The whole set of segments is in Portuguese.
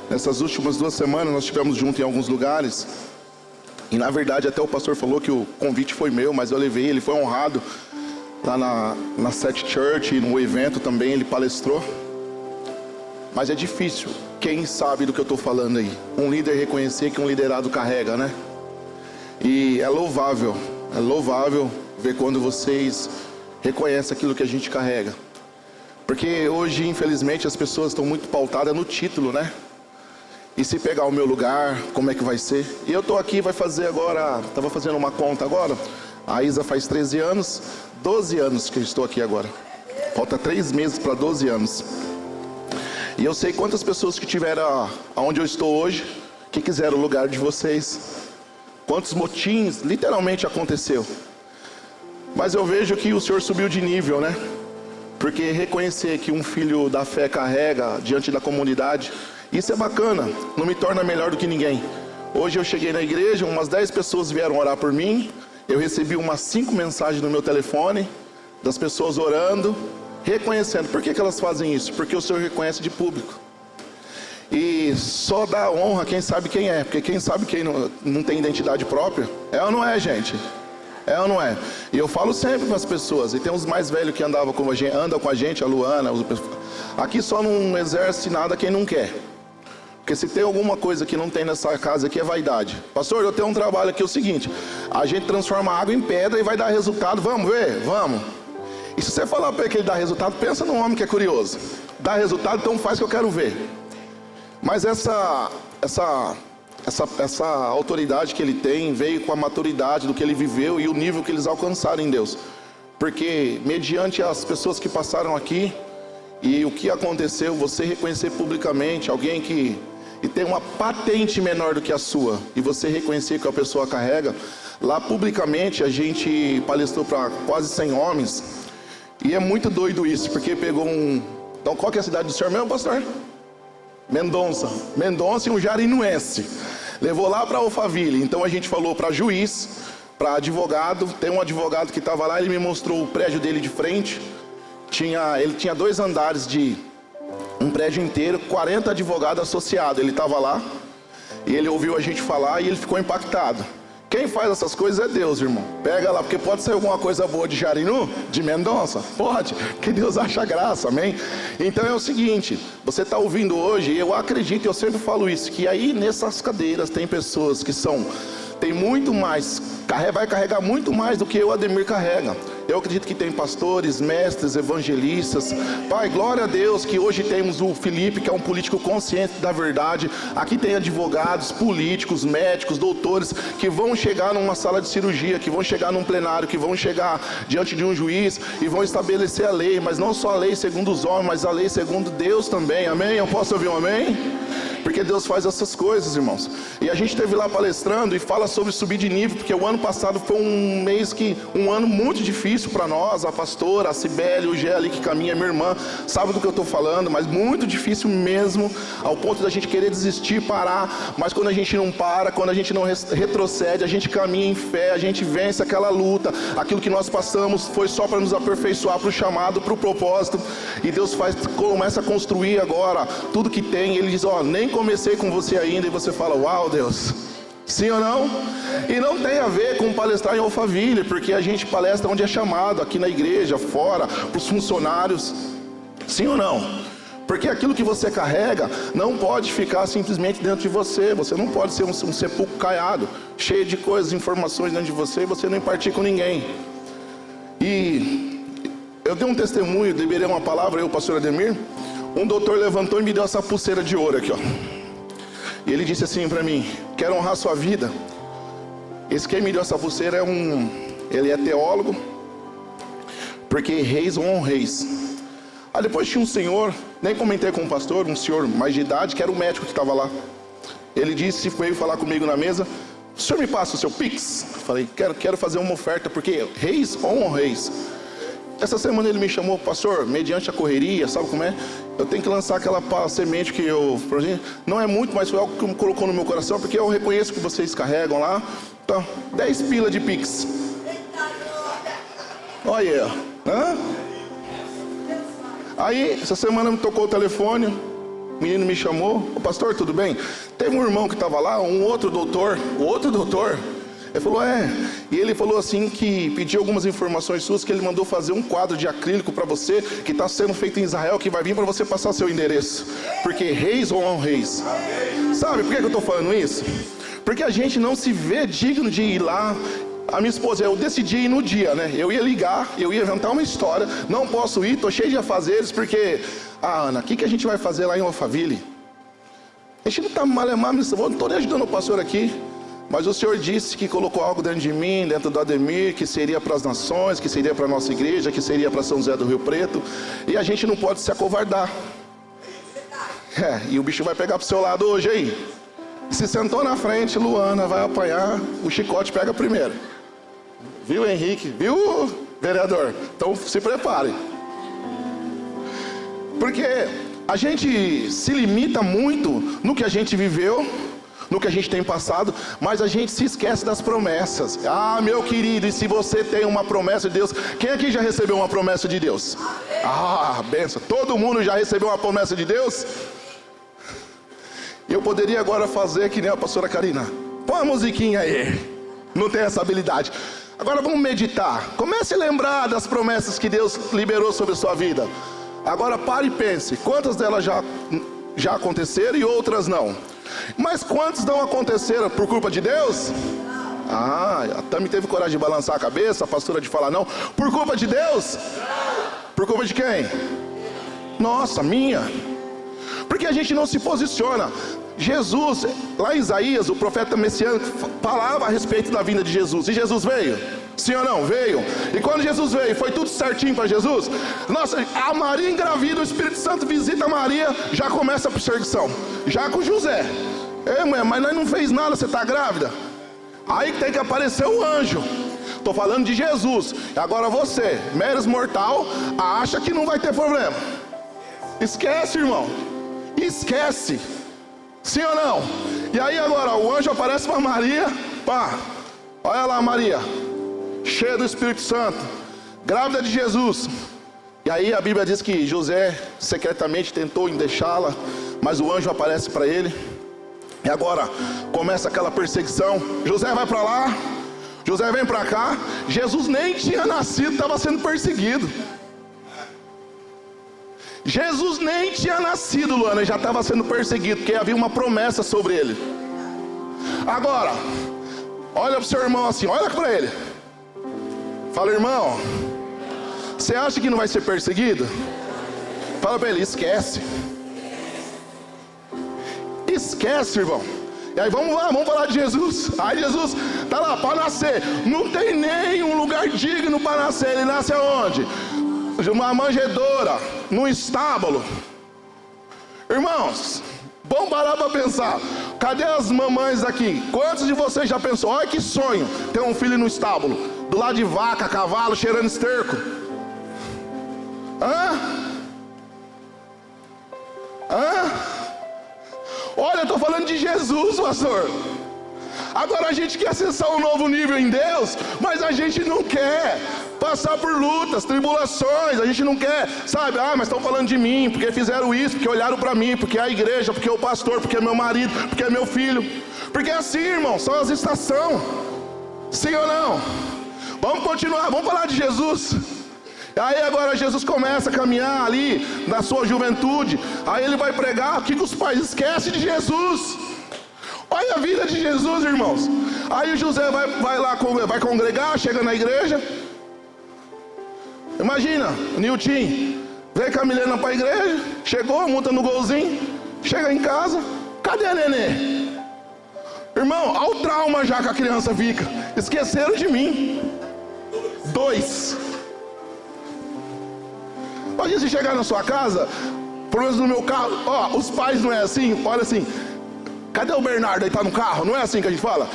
Nessas últimas 2 semanas nós estivemos juntos em alguns lugares. E na verdade até o pastor falou que o convite foi meu, mas eu levei, ele foi honrado lá na Set Church, no evento também, ele palestrou. Mas é difícil, quem sabe do que eu estou falando aí? Um líder reconhecer que um liderado carrega, né? E é louvável ver quando vocês reconhecem aquilo que a gente carrega. Porque hoje, infelizmente, as pessoas estão muito pautadas no título, né? E se pegar o meu lugar, como é que vai ser? E eu estou aqui, vai fazer agora, estava fazendo uma conta agora. A Isa faz 13 anos, 12 anos que eu estou aqui agora. Falta 3 meses para 12 anos. E eu sei quantas pessoas que tiveram aonde eu estou hoje, que quiseram o lugar de vocês. Quantos motins literalmente aconteceu. Mas eu vejo que o Senhor subiu de nível, né? Porque reconhecer que um filho da fé carrega diante da comunidade, isso é bacana, não me torna melhor do que ninguém. Hoje eu cheguei na igreja, umas 10 pessoas vieram orar por mim. Eu recebi umas 5 mensagens no meu telefone, das pessoas orando, reconhecendo. Por que elas fazem isso? Porque o Senhor reconhece de público. E só dá honra quem sabe quem é. Porque quem sabe quem não tem identidade própria, é ou não é, gente? É ou não é? E eu falo sempre para as pessoas, e tem uns mais velhos que andam com a gente, a Luana, aqui só não exerce nada quem não quer. Porque se tem alguma coisa que não tem nessa casa aqui é vaidade. Pastor, eu tenho um trabalho aqui, é o seguinte, a gente transforma água em pedra e vai dar resultado, vamos ver? Vamos. E se você falar para ele que ele dá resultado, pensa num homem que é curioso. Dá resultado, então faz o que eu quero ver. Mas essa autoridade que ele tem veio com a maturidade do que ele viveu e o nível que eles alcançaram em Deus. Porque mediante as pessoas que passaram aqui e o que aconteceu, você reconhecer publicamente alguém que tem uma patente menor do que a sua e você reconhecer que a pessoa carrega, lá publicamente a gente palestrou para quase 100 homens e é muito doido isso, porque pegou então qual que é a cidade do senhor mesmo, pastor? Mendonça e um jarinuense. Levou lá para Alphaville. Então a gente falou para juiz, para advogado. Tem um advogado que estava lá, ele me mostrou o prédio dele de frente. Ele tinha 2 andares de um prédio inteiro, 40 advogados associados. Ele estava lá e ele ouviu a gente falar e ele ficou impactado. Quem faz essas coisas é Deus, irmão. Pega lá, porque pode ser alguma coisa boa de Jarinu, de Mendonça. Pode, que Deus acha graça, amém? Então é o seguinte, você está ouvindo hoje, eu acredito, eu sempre falo isso, que aí nessas cadeiras tem pessoas que tem muito mais, vai carregar muito mais do que o Ademir carrega. Eu acredito que tem pastores, mestres, evangelistas. Pai, glória a Deus que hoje temos o Felipe, que é um político consciente da verdade. Aqui tem advogados, políticos, médicos, doutores, que vão chegar numa sala de cirurgia, que vão chegar num plenário, que vão chegar diante de um juiz e vão estabelecer a lei. Mas não só a lei segundo os homens, mas a lei segundo Deus também, amém? Eu posso ouvir um amém? Porque Deus faz essas coisas, irmãos. E a gente esteve lá palestrando e fala sobre subir de nível, porque o ano passado foi um ano muito difícil para nós. A pastora, a Cibele, o Gé ali que caminha, minha irmã, sabe do que eu estou falando, mas muito difícil mesmo, ao ponto da gente querer desistir, parar. Mas quando a gente não para, quando a gente não retrocede, a gente caminha em fé, a gente vence aquela luta. Aquilo que nós passamos foi só para nos aperfeiçoar, para o chamado, para o propósito. E Deus começa a construir agora tudo que tem. Ele diz, nem comecei com você ainda, e você fala, uau, Deus, sim ou não? E não tem a ver com palestrar em Alphaville, porque a gente palestra onde é chamado, aqui na igreja, fora, para os funcionários, sim ou não? Porque aquilo que você carrega não pode ficar simplesmente dentro de você. Você não pode ser um sepulcro caiado, cheio de coisas, informações dentro de você, e você não impartir com ninguém. E eu dei um testemunho, liberei uma palavra, eu, pastor Ademir. Um doutor levantou e me deu essa pulseira de ouro aqui, E ele disse assim para mim, quero honrar sua vida. Esse quem me deu essa pulseira ele é teólogo, porque reis honram reis. Aí depois tinha um senhor, nem comentei com o pastor, um senhor mais de idade, que era o médico que estava lá. Ele disse, veio falar comigo na mesa, o senhor me passa o seu Pix? Eu falei, quero fazer uma oferta, porque reis honram reis. Essa semana ele me chamou, pastor, mediante a correria, sabe como é? Eu tenho que lançar aquela semente que não é muito, mas foi algo que me colocou no meu coração, porque eu reconheço que vocês carregam lá. Então, 10 pila de Pix. Olha aí, Aí, essa semana me tocou o telefone, O menino me chamou, ô pastor, tudo bem? Teve um irmão que estava lá, o outro doutor, ele falou, e ele falou assim que pediu algumas informações suas, que ele mandou fazer um quadro de acrílico para você, que está sendo feito em Israel, que vai vir para você passar seu endereço, porque reis honram reis. Sabe por que eu estou falando isso? Porque a gente não se vê digno de ir lá. A minha esposa, eu decidi ir no dia, né? Eu ia ligar, eu ia inventar uma história, não posso ir, estou cheio de afazeres, porque... Ana, o que a gente vai fazer lá em Alphaville? A gente não está malemar, não estou nem ajudando o pastor aqui, mas o Senhor disse que colocou algo dentro de mim, dentro do Ademir, que seria para as nações, que seria para a nossa igreja, que seria para São José do Rio Preto, e a gente não pode se acovardar. E o bicho vai pegar para o seu lado hoje aí. Se sentou na frente, Luana vai apanhar, o chicote pega primeiro. Viu, Henrique? Viu, vereador? Então se prepare. Porque a gente se limita muito no que a gente viveu, no que a gente tem passado, mas a gente se esquece das promessas. Ah, meu querido, e se você tem uma promessa de Deus, quem aqui já recebeu uma promessa de Deus? Ah, benção, todo mundo já recebeu uma promessa de Deus? Eu poderia agora fazer que nem a pastora Karina. Põe a musiquinha aí, não tem essa habilidade. Agora vamos meditar, comece a lembrar das promessas que Deus liberou sobre a sua vida. Agora pare e pense, quantas delas já aconteceram e outras não? Mas quantas não aconteceram por culpa de Deus? A Tami teve coragem de balançar a cabeça, a pastora de falar não. Por culpa de Deus? Por culpa de quem? Nossa, minha. Porque a gente não se posiciona. Jesus, lá em Isaías, o profeta messiânico falava a respeito da vinda de Jesus. E Jesus veio? Sim ou não? Veio. E quando Jesus veio, foi tudo certinho para Jesus? Nossa, a Maria engravida, o Espírito Santo visita a Maria, já começa a perseguição. Já com José. Mulher, mas nós não fez nada, você está grávida? Aí tem que aparecer o anjo. Estou falando de Jesus. E agora você, meros mortal, acha que não vai ter problema. Esquece, irmão. Esquece. Sim ou não? E aí agora o anjo aparece para Maria. Pá, olha lá Maria, cheia do Espírito Santo, grávida de Jesus. E aí a Bíblia diz que José secretamente tentou em deixá-la, mas o anjo aparece para ele. E agora começa aquela perseguição. José vai para lá, José vem para cá. Jesus nem tinha nascido, estava sendo perseguido. Jesus nem tinha nascido, Luana, já estava sendo perseguido, porque havia uma promessa sobre ele. Agora, olha para o seu irmão assim, olha para ele. Fala, irmão, você acha que não vai ser perseguido? Fala para ele, esquece. Esquece, irmão. E aí vamos lá, vamos falar de Jesus. Aí Jesus está lá para nascer. Não tem nenhum lugar digno para nascer. Ele nasce aonde? Uma manjedoura, num estábulo. Irmãos, vamos parar para pensar. Cadê as mamães aqui? Quantos de vocês já pensou? Olha que sonho, ter um filho no estábulo, do lado de vaca, cavalo, cheirando esterco. Olha, eu estou falando de Jesus, pastor. Agora a gente quer acessar um novo nível em Deus, mas a gente não quer passar por lutas, tribulações. A gente não quer, sabe, mas estão falando de mim, porque fizeram isso, porque olharam para mim, porque é a igreja, porque é o pastor, porque é meu marido, porque é meu filho. Porque é assim, irmão, são as estações. Sim ou não? Vamos continuar, vamos falar de Jesus. Aí agora Jesus começa a caminhar ali na sua juventude. Aí ele vai pregar, o que os pais esquecem de Jesus? Olha a vida de Jesus, irmãos. Aí o José vai lá, vai congregar, chega na igreja. Imagina, o Nilton veio com a Milena para a igreja, chegou, monta no golzinho, chega em casa, cadê a nenê? Irmão, olha o trauma já que a criança fica. Esqueceram de mim. 2. Imagina se chegar na sua casa, pelo menos no meu carro, os pais não é assim, olha assim, cadê o Bernardo? Ele tá no carro, não é assim que a gente fala?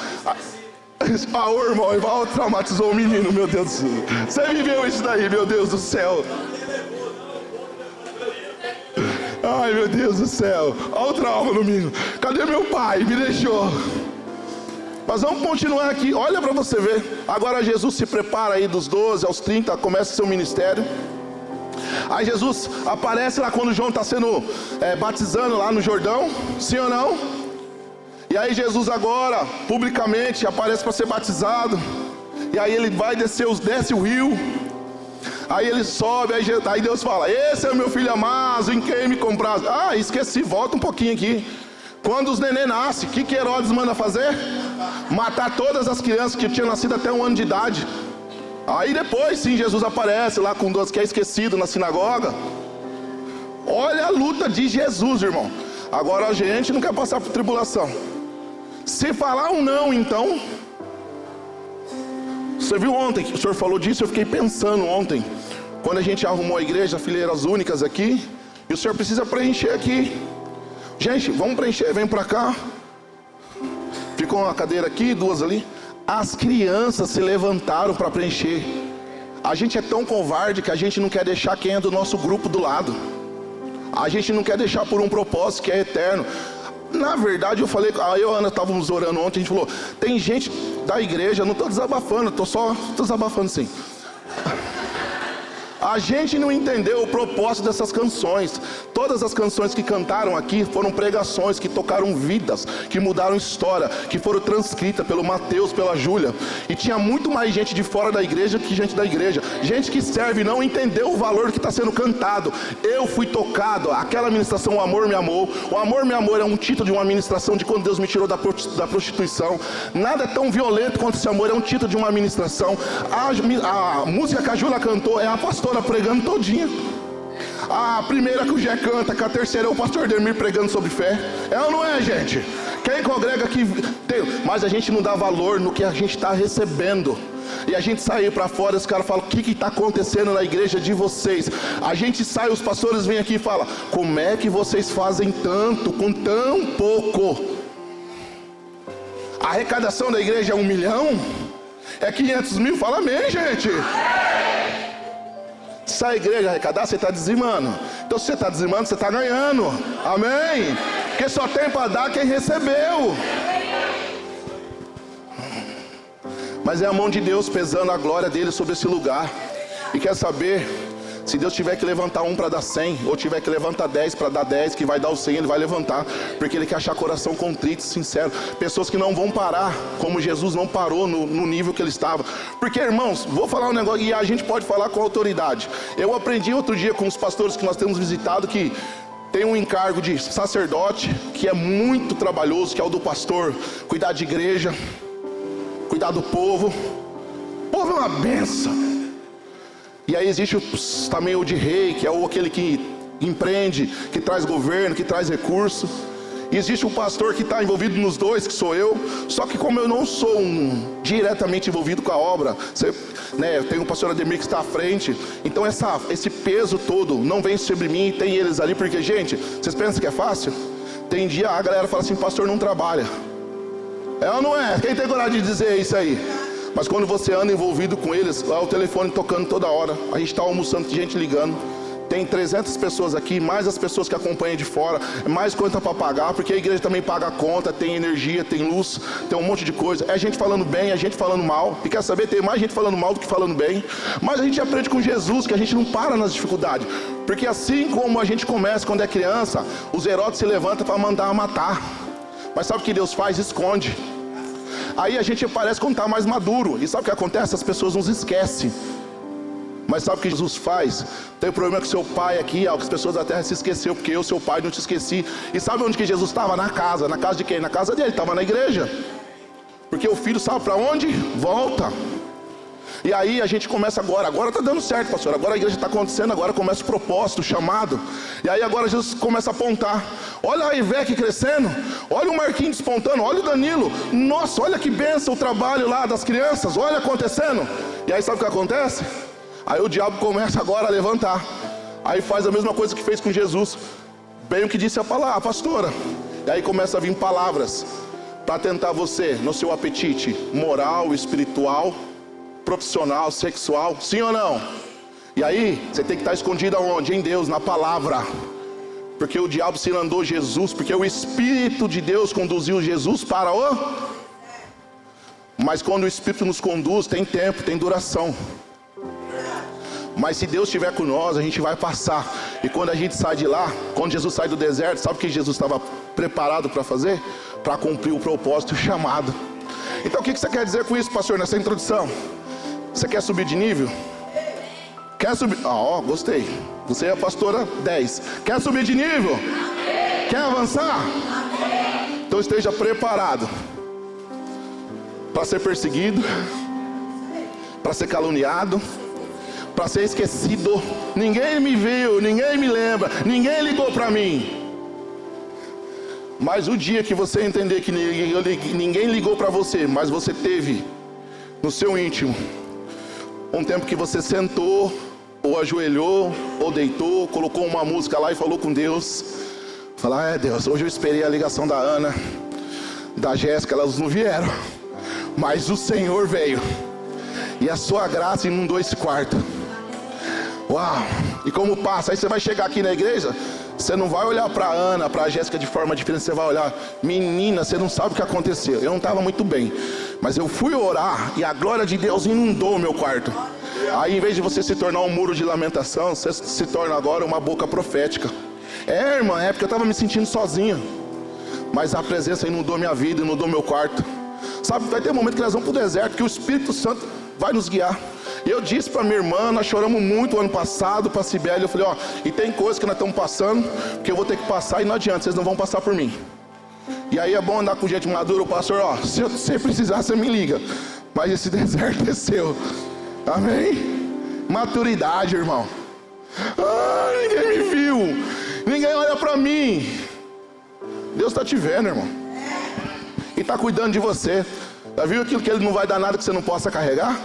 Ô irmão, traumatizou o menino, meu Deus do céu. Você viveu isso daí, meu Deus do céu. Ai, meu Deus do céu. Olha o trauma no menino. Cadê meu pai? Me deixou. Mas vamos continuar aqui. Olha para você ver. Agora Jesus se prepara aí dos 12 aos 30, começa seu ministério. Aí Jesus aparece lá quando João está sendo batizando lá no Jordão, sim ou não? E aí Jesus agora, publicamente, aparece para ser batizado. E aí ele vai desce o rio. Aí ele sobe, aí Deus fala: esse é o meu filho amado, em quem me compraz. Ah, esqueci, volta um pouquinho aqui. Quando os neném nascem, o que Herodes manda fazer? Matar todas as crianças que tinham nascido até 1 ano de idade. Aí depois sim Jesus aparece lá com 12 que é esquecido na sinagoga. Olha a luta de Jesus, irmão. Agora a gente não quer passar por tribulação. Se falar um não, então... Você viu ontem, o senhor falou disso, eu fiquei pensando ontem, quando a gente arrumou a igreja, fileiras únicas aqui, e o senhor precisa preencher aqui. Gente, vamos preencher, vem pra cá. Ficou uma cadeira aqui, 2 ali. As crianças se levantaram para preencher. A gente é tão covarde que a gente não quer deixar quem é do nosso grupo do lado. A gente não quer deixar por um propósito que é eterno. Na verdade eu falei, eu e a Ana estávamos orando ontem, a gente falou, tem gente da igreja, não estou desabafando, estou desabafando sim. A gente não entendeu o propósito dessas canções. Todas as canções que cantaram aqui foram pregações que tocaram vidas, que mudaram história, que foram transcritas pelo Mateus, pela Júlia. E tinha muito mais gente de fora da igreja que gente da igreja. Gente que serve e não entendeu o valor que está sendo cantado. Eu fui tocado, aquela ministração, o amor me amou. O amor me amou é um título de uma ministração de quando Deus me tirou da prostituição. Nada é tão violento quanto esse amor, é um título de uma ministração. A música que a Júlia cantou é a pastora pregando todinha. A primeira que o Jé canta, que a terceira é o pastor Demir pregando sobre fé. É ou não é, gente? Quem congrega aqui tem, mas a gente não dá valor no que a gente está recebendo. E a gente sai para fora, os caras falam: o que está acontecendo na igreja de vocês? A gente sai, os pastores vêm aqui e falam: como é que vocês fazem tanto com tão pouco? A arrecadação da igreja é 1 milhão? É 500 mil? Fala amém, gente. Se a igreja arrecadar, você está dizimando. Então se você está dizimando, você está ganhando. Amém? Porque só tem para dar quem recebeu. Mas é a mão de Deus pesando a glória dele sobre esse lugar. E quer saber? Se Deus tiver que levantar 1 para dar 100, ou tiver que levantar 10 para dar 10, que vai dar o 100, Ele vai levantar. Porque Ele quer achar coração contrito e sincero. Pessoas que não vão parar, como Jesus não parou no nível que Ele estava. Porque, irmãos, vou falar um negócio, e a gente pode falar com autoridade. Eu aprendi outro dia com os pastores que nós temos visitado, que tem um encargo de sacerdote, que é muito trabalhoso, que é o do pastor. Cuidar de igreja, cuidar do povo. O povo é uma benção. E aí existe também o de rei, que é aquele que empreende, que traz governo, que traz recurso. E existe o pastor que está envolvido nos dois, que sou eu. Só que como eu não sou diretamente envolvido com a obra, tem o pastor Ademir que está à frente. Então esse peso todo não vem sobre mim, tem eles ali. Porque, gente, vocês pensam que é fácil? Tem dia a galera fala assim: pastor não trabalha. É ou não é? Quem tem coragem de dizer isso aí? Mas quando você anda envolvido com eles, lá o telefone tocando toda hora. A gente está almoçando, gente ligando. Tem 300 pessoas aqui, mais as pessoas que acompanham de fora, mais conta para pagar, porque a igreja também paga a conta, tem energia, tem luz, tem um monte de coisa. É gente falando bem, é gente falando mal. E quer saber, tem mais gente falando mal do que falando bem. Mas a gente aprende com Jesus que a gente não para nas dificuldades. Porque assim como a gente começa quando é criança, os Herodes se levantam para mandar matar. Mas sabe o que Deus faz? Esconde. Aí a gente parece quando está mais maduro. E sabe o que acontece? As pessoas nos esquecem. Mas sabe o que Jesus faz? Tem um problema com seu pai aqui, que as pessoas da terra se esqueceu, porque eu, seu pai, não te esqueci. E sabe onde que Jesus estava? Na casa. Na casa de quem? Na casa dele, estava na igreja. Porque o filho sabe para onde? Volta. E aí a gente começa agora está dando certo, pastor, agora a igreja está acontecendo, agora começa o propósito, o chamado. E aí agora Jesus começa a apontar: olha a Ivete crescendo, olha o Marquinhos despontando, olha o Danilo, nossa, olha que benção o trabalho lá das crianças, olha acontecendo. E aí sabe o que acontece? Aí o diabo começa agora a levantar. Aí faz a mesma coisa que fez com Jesus, bem o que disse a pastora. E aí começa a vir palavras para tentar você no seu apetite moral, espiritual, profissional, sexual, sim ou não? E aí você tem que estar escondido aonde? Em Deus, na palavra. Porque o diabo se andou Jesus, porque o Espírito de Deus conduziu Jesus para o... Mas quando o Espírito nos conduz, tem tempo, tem duração. Mas se Deus estiver com nós, a gente vai passar. E quando a gente sai de lá, quando Jesus sai do deserto, sabe o que Jesus estava preparado para fazer? Para cumprir o propósito e o chamado. Então o que você quer dizer com isso, pastor, nessa introdução? Você quer subir de nível? Quer subir? Gostei. Você é a pastora 10. Quer subir de nível? Amém. Quer avançar? Amém. Então esteja preparado para ser perseguido, para ser caluniado, para ser esquecido. Ninguém me viu, ninguém me lembra, ninguém ligou para mim. Mas o dia que você entender que ninguém ligou para você, mas você teve no seu íntimo um tempo que você sentou, ou ajoelhou, ou deitou, colocou uma música lá e falou com Deus. Falar, Deus, hoje eu esperei a ligação da Ana, da Jéssica, elas não vieram, mas o Senhor veio, e a sua graça inundou esse quarto. Uau! E como passa? Aí você vai chegar aqui na igreja, você não vai olhar para a Ana, para a Jéssica de forma diferente, você vai olhar, menina, você não sabe o que aconteceu. Eu não estava muito bem, mas eu fui orar e a glória de Deus inundou o meu quarto. Aí em vez de você se tornar um muro de lamentação, você se torna agora uma boca profética. Irmã, é porque eu estava me sentindo sozinho, mas a presença inundou minha vida, inundou meu quarto. Sabe, vai ter um momento que nós vamos para o deserto, que o Espírito Santo vai nos guiar. E eu disse para minha irmã, nós choramos muito o ano passado, para a Cibele, eu falei, e tem coisas que nós estamos passando, que eu vou ter que passar e não adianta, vocês não vão passar por mim. E aí é bom andar com gente madura, o pastor, se você precisar, você me liga, mas esse deserto é seu. Amém? Maturidade, irmão. Ninguém me viu, ninguém olha para mim. Deus está te vendo, irmão, e está cuidando de você. Já viu aquilo que Ele não vai dar nada que você não possa carregar?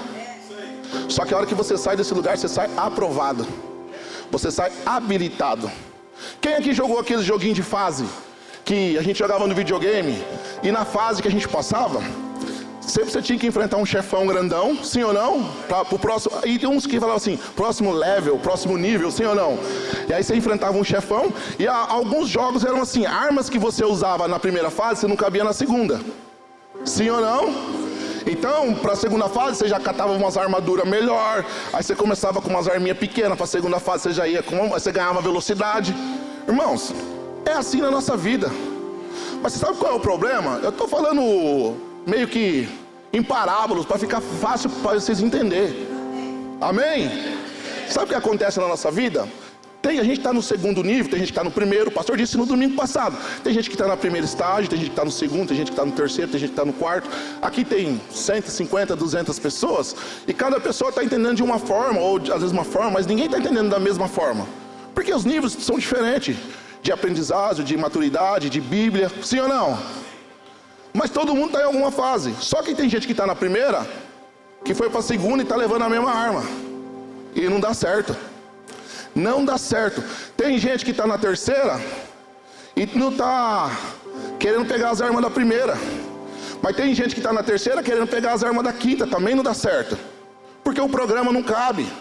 Só que a hora que você sai desse lugar, você sai aprovado, você sai habilitado. Quem aqui jogou aquele joguinho de fase que a gente jogava no videogame, e na fase que a gente passava, sempre você tinha que enfrentar um chefão grandão, sim ou não? Pro próximo, e tem uns que falavam assim, próximo level, próximo nível, sim ou não? E aí você enfrentava um chefão, e alguns jogos eram assim, armas que você usava na primeira fase, você não cabia na segunda, sim ou não? Então, para a segunda fase, você já catava umas armaduras melhor, aí você começava com umas arminhas pequenas, para a segunda fase você já ia com, você ganhava velocidade. Irmãos, é assim na nossa vida. Mas você sabe qual é o problema? Eu estou falando meio que em parábolas, para ficar fácil para vocês entenderem. Amém? Sabe o que acontece na nossa vida? A gente está no segundo nível, tem gente que está no primeiro. O pastor disse no domingo passado. Tem gente que está na primeira estágio, tem gente que está no segundo, tem gente que está no terceiro, tem gente que está no quarto. Aqui tem 150, 200 pessoas, e cada pessoa está entendendo de uma forma, ou às vezes uma forma, mas ninguém está entendendo da mesma forma, porque os níveis são diferentes, de aprendizagem, de maturidade, de Bíblia, sim ou não? Mas todo mundo está em alguma fase. Só que tem gente que está na primeira, que foi para a segunda e está levando a mesma arma, e não dá certo. Não dá certo. Tem gente que está na terceira e não está querendo pegar as armas da primeira. Mas tem gente que está na terceira querendo pegar as armas da quinta. Também não dá certo, porque o programa não cabe.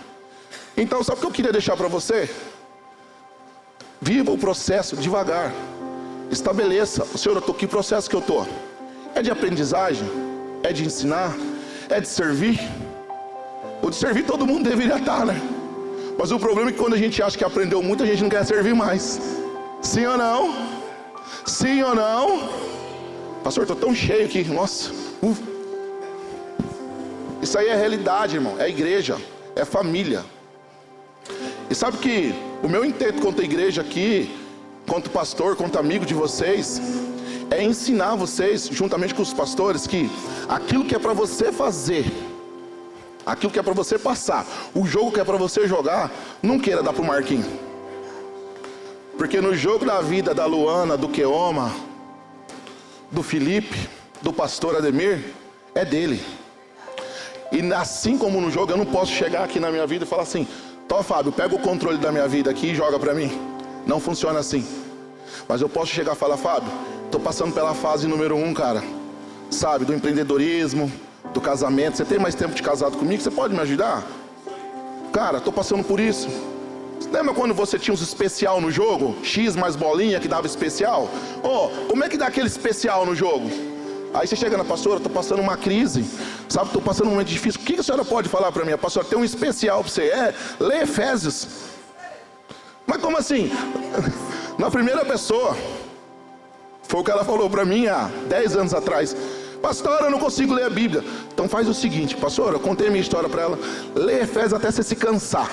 Então sabe o que eu queria deixar para você? Viva o processo devagar. Estabeleça, Senhor, que processo que eu estou? É de aprendizagem? É de ensinar? É de servir? O de servir todo mundo deveria estar, né? Mas o problema é que quando a gente acha que aprendeu muito, a gente não quer servir mais. Sim ou não? Sim ou não? Pastor, estou tão cheio aqui, nossa. Isso aí é realidade, irmão. É igreja, é família. E sabe que o meu intento quanto a igreja aqui, quanto pastor, quanto amigo de vocês, é ensinar vocês, juntamente com os pastores, que aquilo que é para você fazer, aquilo que é para você passar, o jogo que é para você jogar, não queira dar para o Marquinho. Porque no jogo da vida da Luana, do Keoma, do Felipe, do pastor Ademir, é dele. E assim como no jogo, eu não posso chegar aqui na minha vida e falar assim, Tó, Fábio, pega o controle da minha vida aqui e joga para mim. Não funciona assim. Mas eu posso chegar e falar, Fábio, estou passando pela fase número 1, cara. Sabe, do empreendedorismo, do casamento. Você tem mais tempo de casado comigo? Você pode me ajudar? Cara, estou passando por isso. Lembra quando você tinha uns especial no jogo? X mais bolinha que dava especial? Como é que dá aquele especial no jogo? Aí você chega na pastora, estou passando uma crise. Sabe, estou passando um momento difícil. O que a senhora pode falar para mim? Pastor, tem um especial para você. Lê Efésios. Mas como assim? Na primeira pessoa. Foi o que ela falou para mim há 10 anos atrás. Pastor, eu não consigo ler a Bíblia. Então faz o seguinte, pastor, eu contei a minha história para ela. Lê Efésios até você se cansar.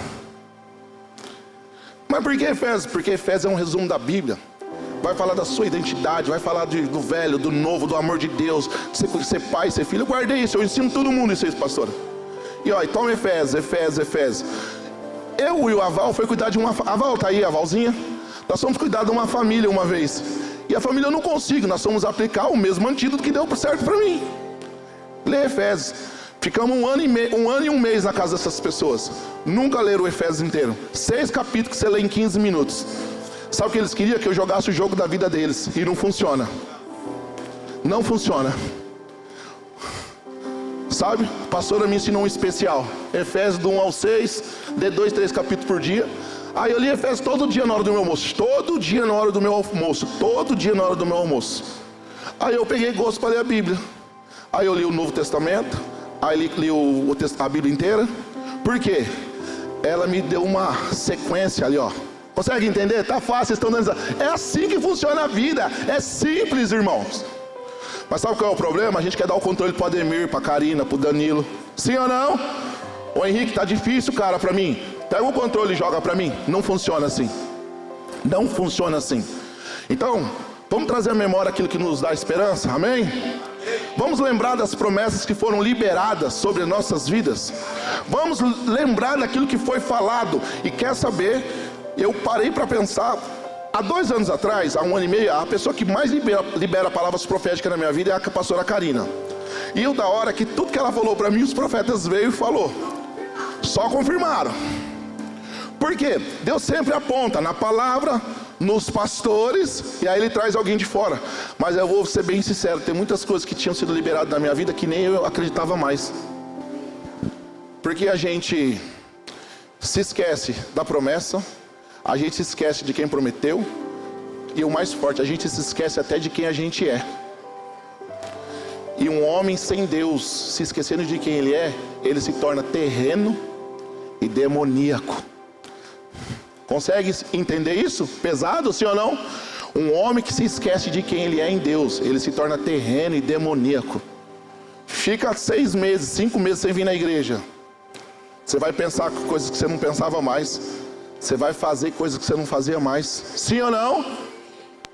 Mas por que Efésios? Porque Efésios é um resumo da Bíblia. Vai falar da sua identidade, vai falar do velho, do novo, do amor de Deus, de ser pai, ser filho. Eu guardei isso, eu ensino todo mundo isso aí, pastora. E ó, então Efésios. Eu e o Aval foi cuidar de uma... Aval, tá aí, Avalzinha? Nós fomos cuidar de uma família uma vez. E a família eu não consigo, nós fomos aplicar o mesmo antídoto que deu certo para mim. Lê Efésios. Ficamos um ano e um mês na casa dessas pessoas. Nunca leram o Efésios inteiro. 6 capítulos que você lê em 15 minutos. Sabe o que eles queriam? Que eu jogasse o jogo da vida deles. E não funciona. Não funciona. Sabe? A pastora me ensinou um especial. Efésios do 1 ao 6. Lê 2, 3 capítulos por dia. Aí eu li Efésios todo dia na hora do meu almoço. Todo dia na hora do meu almoço. Todo dia na hora do meu almoço. Aí eu peguei gosto para ler a Bíblia. Aí eu li o Novo Testamento. Aí li a Bíblia inteira. Por quê? Ela me deu uma sequência ali, ó. Consegue entender? Tá fácil, estão dando. É assim que funciona a vida. É simples, irmãos. Mas sabe qual é o problema? A gente quer dar o controle pro Ademir, pra Karina, pro Danilo. Sim ou não? Ô Henrique, tá difícil, cara, pra mim. Pega o controle e joga pra mim. Não funciona assim. Não funciona assim. Então, vamos trazer à memória aquilo que nos dá esperança. Amém? Vamos lembrar das promessas que foram liberadas sobre nossas vidas. Vamos lembrar daquilo que foi falado. E quer saber, eu parei para pensar. Há 2 anos atrás, há 1 ano e meio, a pessoa que mais libera palavras proféticas na minha vida é a pastora Karina. E eu, da hora que tudo que ela falou para mim, os profetas veio e falou. Só confirmaram. Por quê? Deus sempre aponta na palavra, nos pastores, e aí ele traz alguém de fora. Mas eu vou ser bem sincero, tem muitas coisas que tinham sido liberadas na minha vida que nem eu acreditava mais. Porque a gente se esquece da promessa, a gente se esquece de quem prometeu, e o mais forte, a gente se esquece até de quem a gente é. E um homem sem Deus, se esquecendo de quem ele é, ele se torna terreno e demoníaco. Consegue entender isso? Pesado, sim ou não? Um homem que se esquece de quem ele é em Deus, ele se torna terreno e demoníaco. Fica 6 meses, 5 meses sem vir na igreja. Você vai pensar coisas que você não pensava mais. Você vai fazer coisas que você não fazia mais. Sim ou não?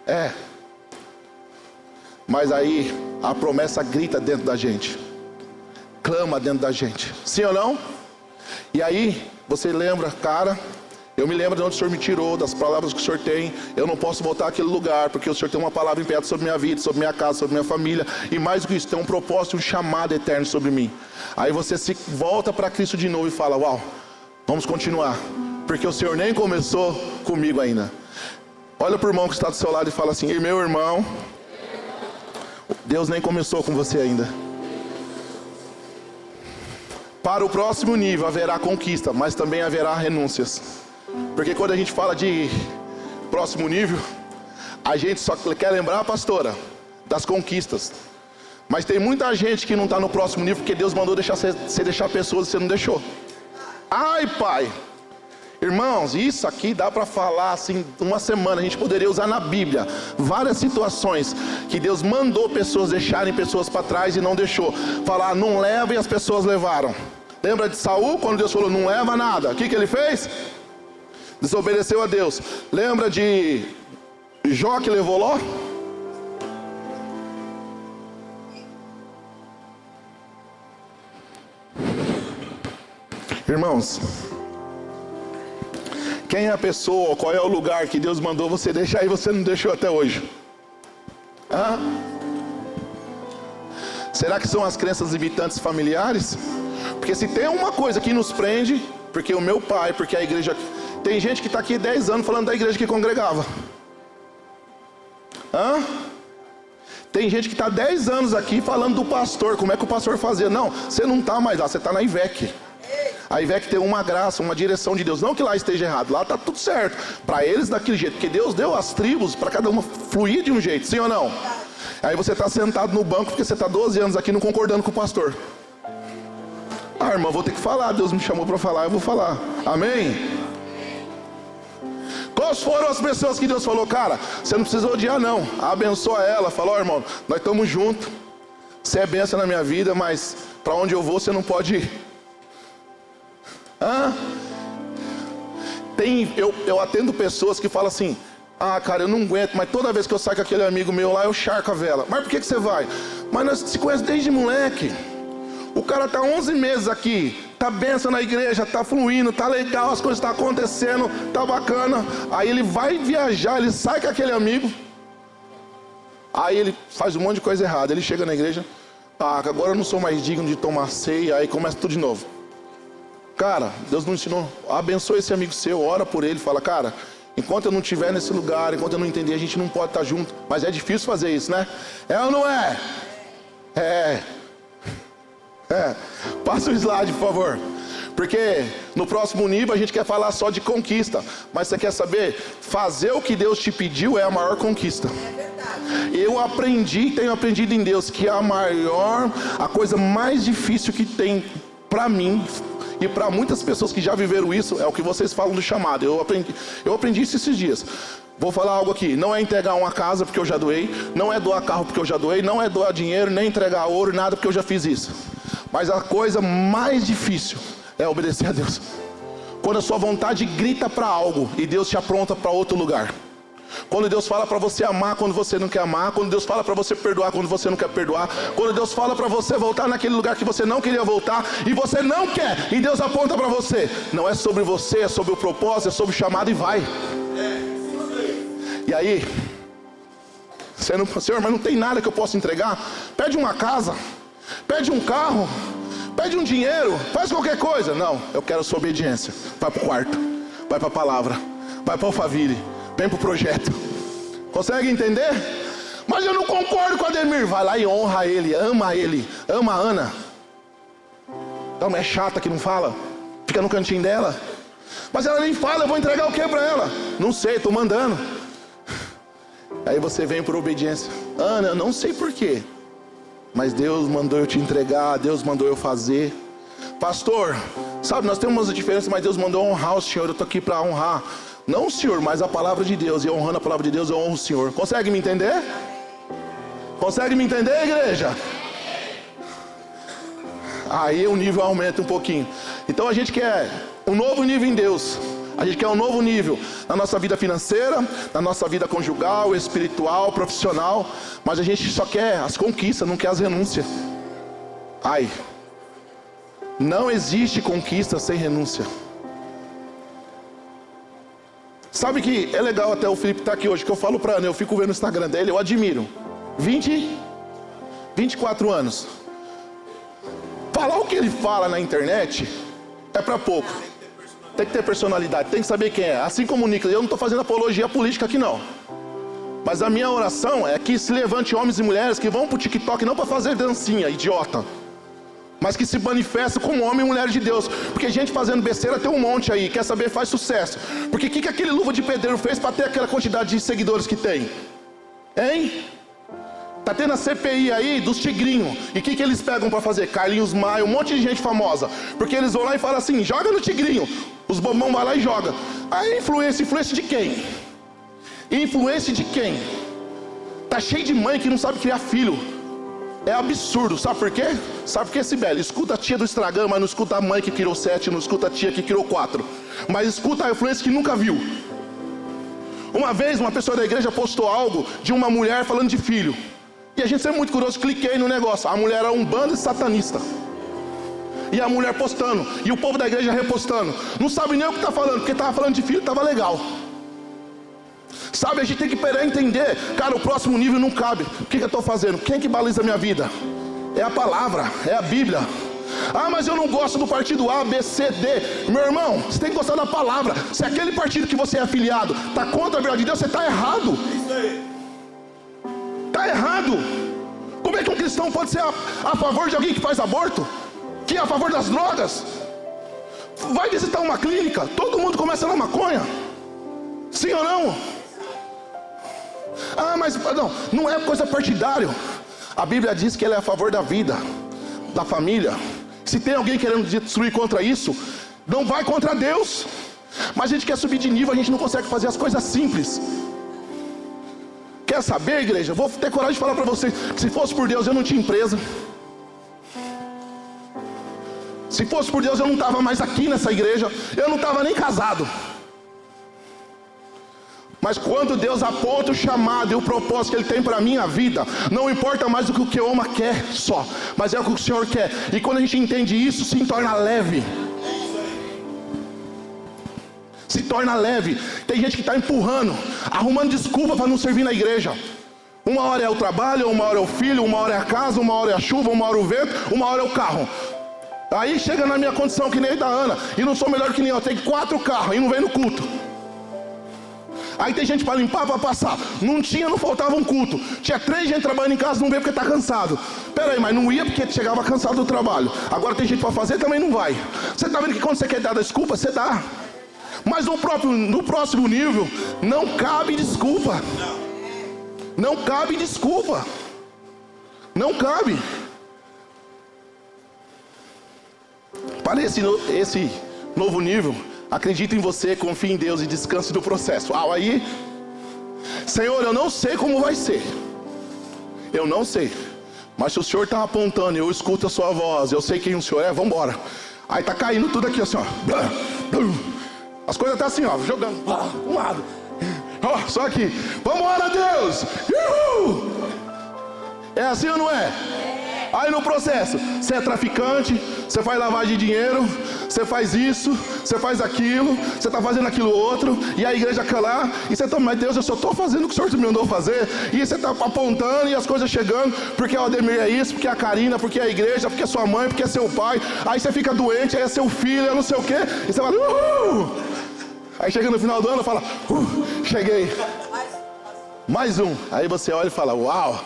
É. Mas aí a promessa grita dentro da gente. Clama dentro da gente. Sim ou não? E aí você lembra, cara... Eu me lembro de onde o Senhor me tirou, das palavras que o Senhor tem. Eu não posso voltar àquele lugar, porque o Senhor tem uma palavra em pé sobre minha vida, sobre minha casa, sobre minha família. E mais do que isso, tem um propósito, um chamado eterno sobre mim. Aí você se volta para Cristo de novo e fala, uau, vamos continuar. Porque o Senhor nem começou comigo ainda. Olha para o irmão que está do seu lado e fala assim, e meu irmão, Deus nem começou com você ainda. Para o próximo nível haverá conquista, mas também haverá renúncias. Porque quando a gente fala de próximo nível, a gente só quer lembrar, pastora, das conquistas. Mas tem muita gente que não está no próximo nível porque Deus mandou você deixar pessoas e você não deixou. Ai, pai! Irmãos, isso aqui dá para falar assim, uma semana. A gente poderia usar na Bíblia várias situações que Deus mandou pessoas deixarem pessoas para trás e não deixou. Falar, não leva, e as pessoas levaram. Lembra de Saul, quando Deus falou, não leva nada? O que ele fez? Desobedeceu a Deus. Lembra de Jó que levou Ló? Irmãos, quem é a pessoa, qual é o lugar que Deus mandou você deixar e você não deixou até hoje? Hã? Será que são as crenças limitantes familiares? Porque se tem uma coisa que nos prende, porque o meu pai, porque a igreja... Tem gente que está aqui 10 anos falando da igreja que congregava. Hã? Tem gente que está 10 anos aqui falando do pastor, como é que o pastor fazia. Não, você não está mais lá, você está na IVEC. A IVEC tem uma graça, uma direção de Deus. Não que lá esteja errado, lá está tudo certo. Para eles daquele jeito, porque Deus deu as tribos para cada uma fluir de um jeito, sim ou não? Aí você está sentado no banco porque você está 12 anos aqui não concordando com o pastor. Ah, irmão, vou ter que falar. Deus me chamou para falar, eu vou falar. Amém? Quais foram as pessoas que Deus falou, cara, você não precisa odiar não, abençoa ela. Falou, irmão, nós estamos juntos, você é bênção na minha vida, mas para onde eu vou você não pode ir. Eu atendo pessoas que falam assim, ah, cara, eu não aguento, mas toda vez que eu saio com aquele amigo meu lá, eu charco a vela. Mas por que você vai? Mas nós se conhecemos desde moleque. O cara tá 11 meses aqui, tá benção na igreja, tá fluindo, tá legal, as coisas estão acontecendo, tá bacana. Aí ele vai viajar, ele sai com aquele amigo, aí ele faz um monte de coisa errada. Ele chega na igreja, ah, agora eu não sou mais digno de tomar ceia, aí começa tudo de novo. Cara, Deus não ensinou, abençoa esse amigo seu, ora por ele, fala, cara, enquanto eu não estiver nesse lugar, enquanto eu não entender, a gente não pode estar junto. Mas é difícil fazer isso, né? É ou não é? Passa o slide, por favor. Porque no próximo nível a gente quer falar só de conquista. Mas você quer saber? Fazer o que Deus te pediu é a maior conquista. É verdade. Eu aprendi, tenho aprendido em Deus que a coisa mais difícil que tem para mim e para muitas pessoas que já viveram isso é o que vocês falam do chamado. Eu aprendi isso esses dias. Vou falar algo aqui, não é entregar uma casa porque eu já doei, não é doar carro porque eu já doei, não é doar dinheiro, nem entregar ouro, nada porque eu já fiz isso. Mas a coisa mais difícil é obedecer a Deus. Quando a sua vontade grita para algo e Deus te apronta para outro lugar. Quando Deus fala para você amar quando você não quer amar. Quando Deus fala para você perdoar quando você não quer perdoar. Quando Deus fala para você voltar naquele lugar que você não queria voltar e você não quer, e Deus aponta para você. Não é sobre você, é sobre o propósito, é sobre o chamado, e vai. E aí, Senhor, mas não tem nada que eu possa entregar? Pede uma casa, pede um carro, pede um dinheiro, faz qualquer coisa. Não, eu quero a sua obediência. Vai para o quarto, vai para a palavra, vai para o Alphaville, vem para o projeto. Consegue entender? Mas eu não concordo com o Ademir. Vai lá e honra ele, ama a Ana. Então é chata que não fala, fica no cantinho dela. Mas ela nem fala, eu vou entregar o que para ela? Não sei, estou mandando. Aí você vem por obediência. Ana, eu não sei porquê, mas Deus mandou eu te entregar, Deus mandou eu fazer. Pastor, sabe, nós temos uma diferença, mas Deus mandou honrar o Senhor. Eu estou aqui para honrar, não o Senhor, mas a palavra de Deus. E honrando a palavra de Deus, eu honro o Senhor. Consegue me entender? Consegue me entender, igreja? Aí o nível aumenta um pouquinho. Então a gente quer um novo nível em Deus. A gente quer um novo nível na nossa vida financeira, na nossa vida conjugal, espiritual, profissional. Mas a gente só quer as conquistas, não quer as renúncias. Não existe conquista sem renúncia. Sabe que é legal até o Felipe estar aqui hoje, que eu falo pra Ana, eu fico vendo o Instagram dele, eu admiro. 24 anos. Falar o que ele fala na internet é pra pouco. Tem que ter personalidade, tem que saber quem é. Assim como o Nicolas, eu não estou fazendo apologia política aqui não. Mas a minha oração é que se levante homens e mulheres que vão pro TikTok não para fazer dancinha, idiota, mas que se manifestem como homem e mulher de Deus. Porque gente fazendo besteira tem um monte aí, quer saber, faz sucesso. Porque o que aquele luva de pedreiro fez para ter aquela quantidade de seguidores que tem? Hein? Tá tendo a CPI aí dos tigrinhos. E o que eles pegam para fazer? Carlinhos Maia, um monte de gente famosa. Porque eles vão lá e falam assim, joga no tigrinho. Os bobão vai lá e joga. Aí influência de quem? Influência de quem? Tá cheio de mãe que não sabe criar filho. É absurdo, sabe por quê? Sabe por quê, Sibeli? Escuta a tia do Estragão, mas não escuta a mãe que criou 7, não escuta a tia que criou 4. Mas escuta a influência que nunca viu. Uma vez uma pessoa da igreja postou algo de uma mulher falando de filho. E a gente sempre muito curioso, cliquei no negócio. A mulher era um bando de satanista. E a mulher postando, e o povo da igreja repostando. Não sabe nem o que está falando, porque estava falando de filho, estava legal. Sabe, a gente tem que entender. Cara, o próximo nível não cabe. O que eu estou fazendo? Quem que baliza a minha vida? É a palavra, é a Bíblia. Ah, mas eu não gosto do partido A, B, C, D. Meu irmão, você tem que gostar da palavra. Se aquele partido que você é afiliado está contra a verdade de Deus, você está errado. Isso aí. Está errado. Como é que um cristão pode ser a favor de alguém que faz aborto? Que é a favor das drogas? Vai visitar uma clínica, todo mundo começa na maconha. Sim ou não? Ah, mas não é coisa partidária. A Bíblia diz que ela é a favor da vida, da família. Se tem alguém querendo destruir contra isso, não vai contra Deus. Mas a gente quer subir de nível, a gente não consegue fazer as coisas simples. Quer saber, igreja? Vou ter coragem de falar para vocês que se fosse por Deus eu não tinha empresa. Se fosse por Deus eu não estava mais aqui nessa igreja. Eu não estava nem casado. Mas quando Deus aponta o chamado e o propósito que Ele tem para a minha vida, não importa mais o que o Keoma quer só, mas é o que o Senhor quer. E quando a gente entende isso, se torna leve. Se torna leve. Tem gente que está empurrando, arrumando desculpa para não servir na igreja. Uma hora é o trabalho, uma hora é o filho, uma hora é a casa, uma hora é a chuva, uma hora é o vento, uma hora é o carro. Aí chega na minha condição que nem a da Ana, e não sou melhor que nem eu, tenho 4 carros e não vem no culto. Aí tem gente para limpar, para passar. Não faltava um culto. Tinha 3 gente trabalhando em casa, não veio porque está cansado. Pera aí, mas não ia porque chegava cansado do trabalho. Agora tem gente para fazer, também não vai. Você está vendo que quando você quer dar desculpa, você dá. Mas no próximo nível, não cabe desculpa. Não cabe desculpa. Não cabe. Para esse novo nível, acredite em você, confie em Deus e descanse do processo. Aí, Senhor, eu não sei como vai ser. Eu não sei. Mas se o Senhor está apontando e eu escuto a sua voz, eu sei quem o Senhor é, vamos embora. Aí está caindo tudo aqui assim, ó. As coisas estão assim, ó, jogando um lado. Ó, só aqui. Vamos embora, Deus! Uhul! É assim ou não é? Aí no processo, você é traficante, você faz lavagem de dinheiro, você faz isso, você faz aquilo, você está fazendo aquilo outro, e a igreja quer lá, e você está, mas Deus, eu só estou fazendo o que o Senhor me mandou fazer, e você está apontando, e as coisas chegando, porque o Ademir é isso, porque a Karina, porque a igreja, porque é sua mãe, porque é seu pai, aí você fica doente, aí é seu filho, é não sei o quê, e você fala, uhul! Aí chega no final do ano, fala, cheguei, mais um, aí você olha e fala, uau!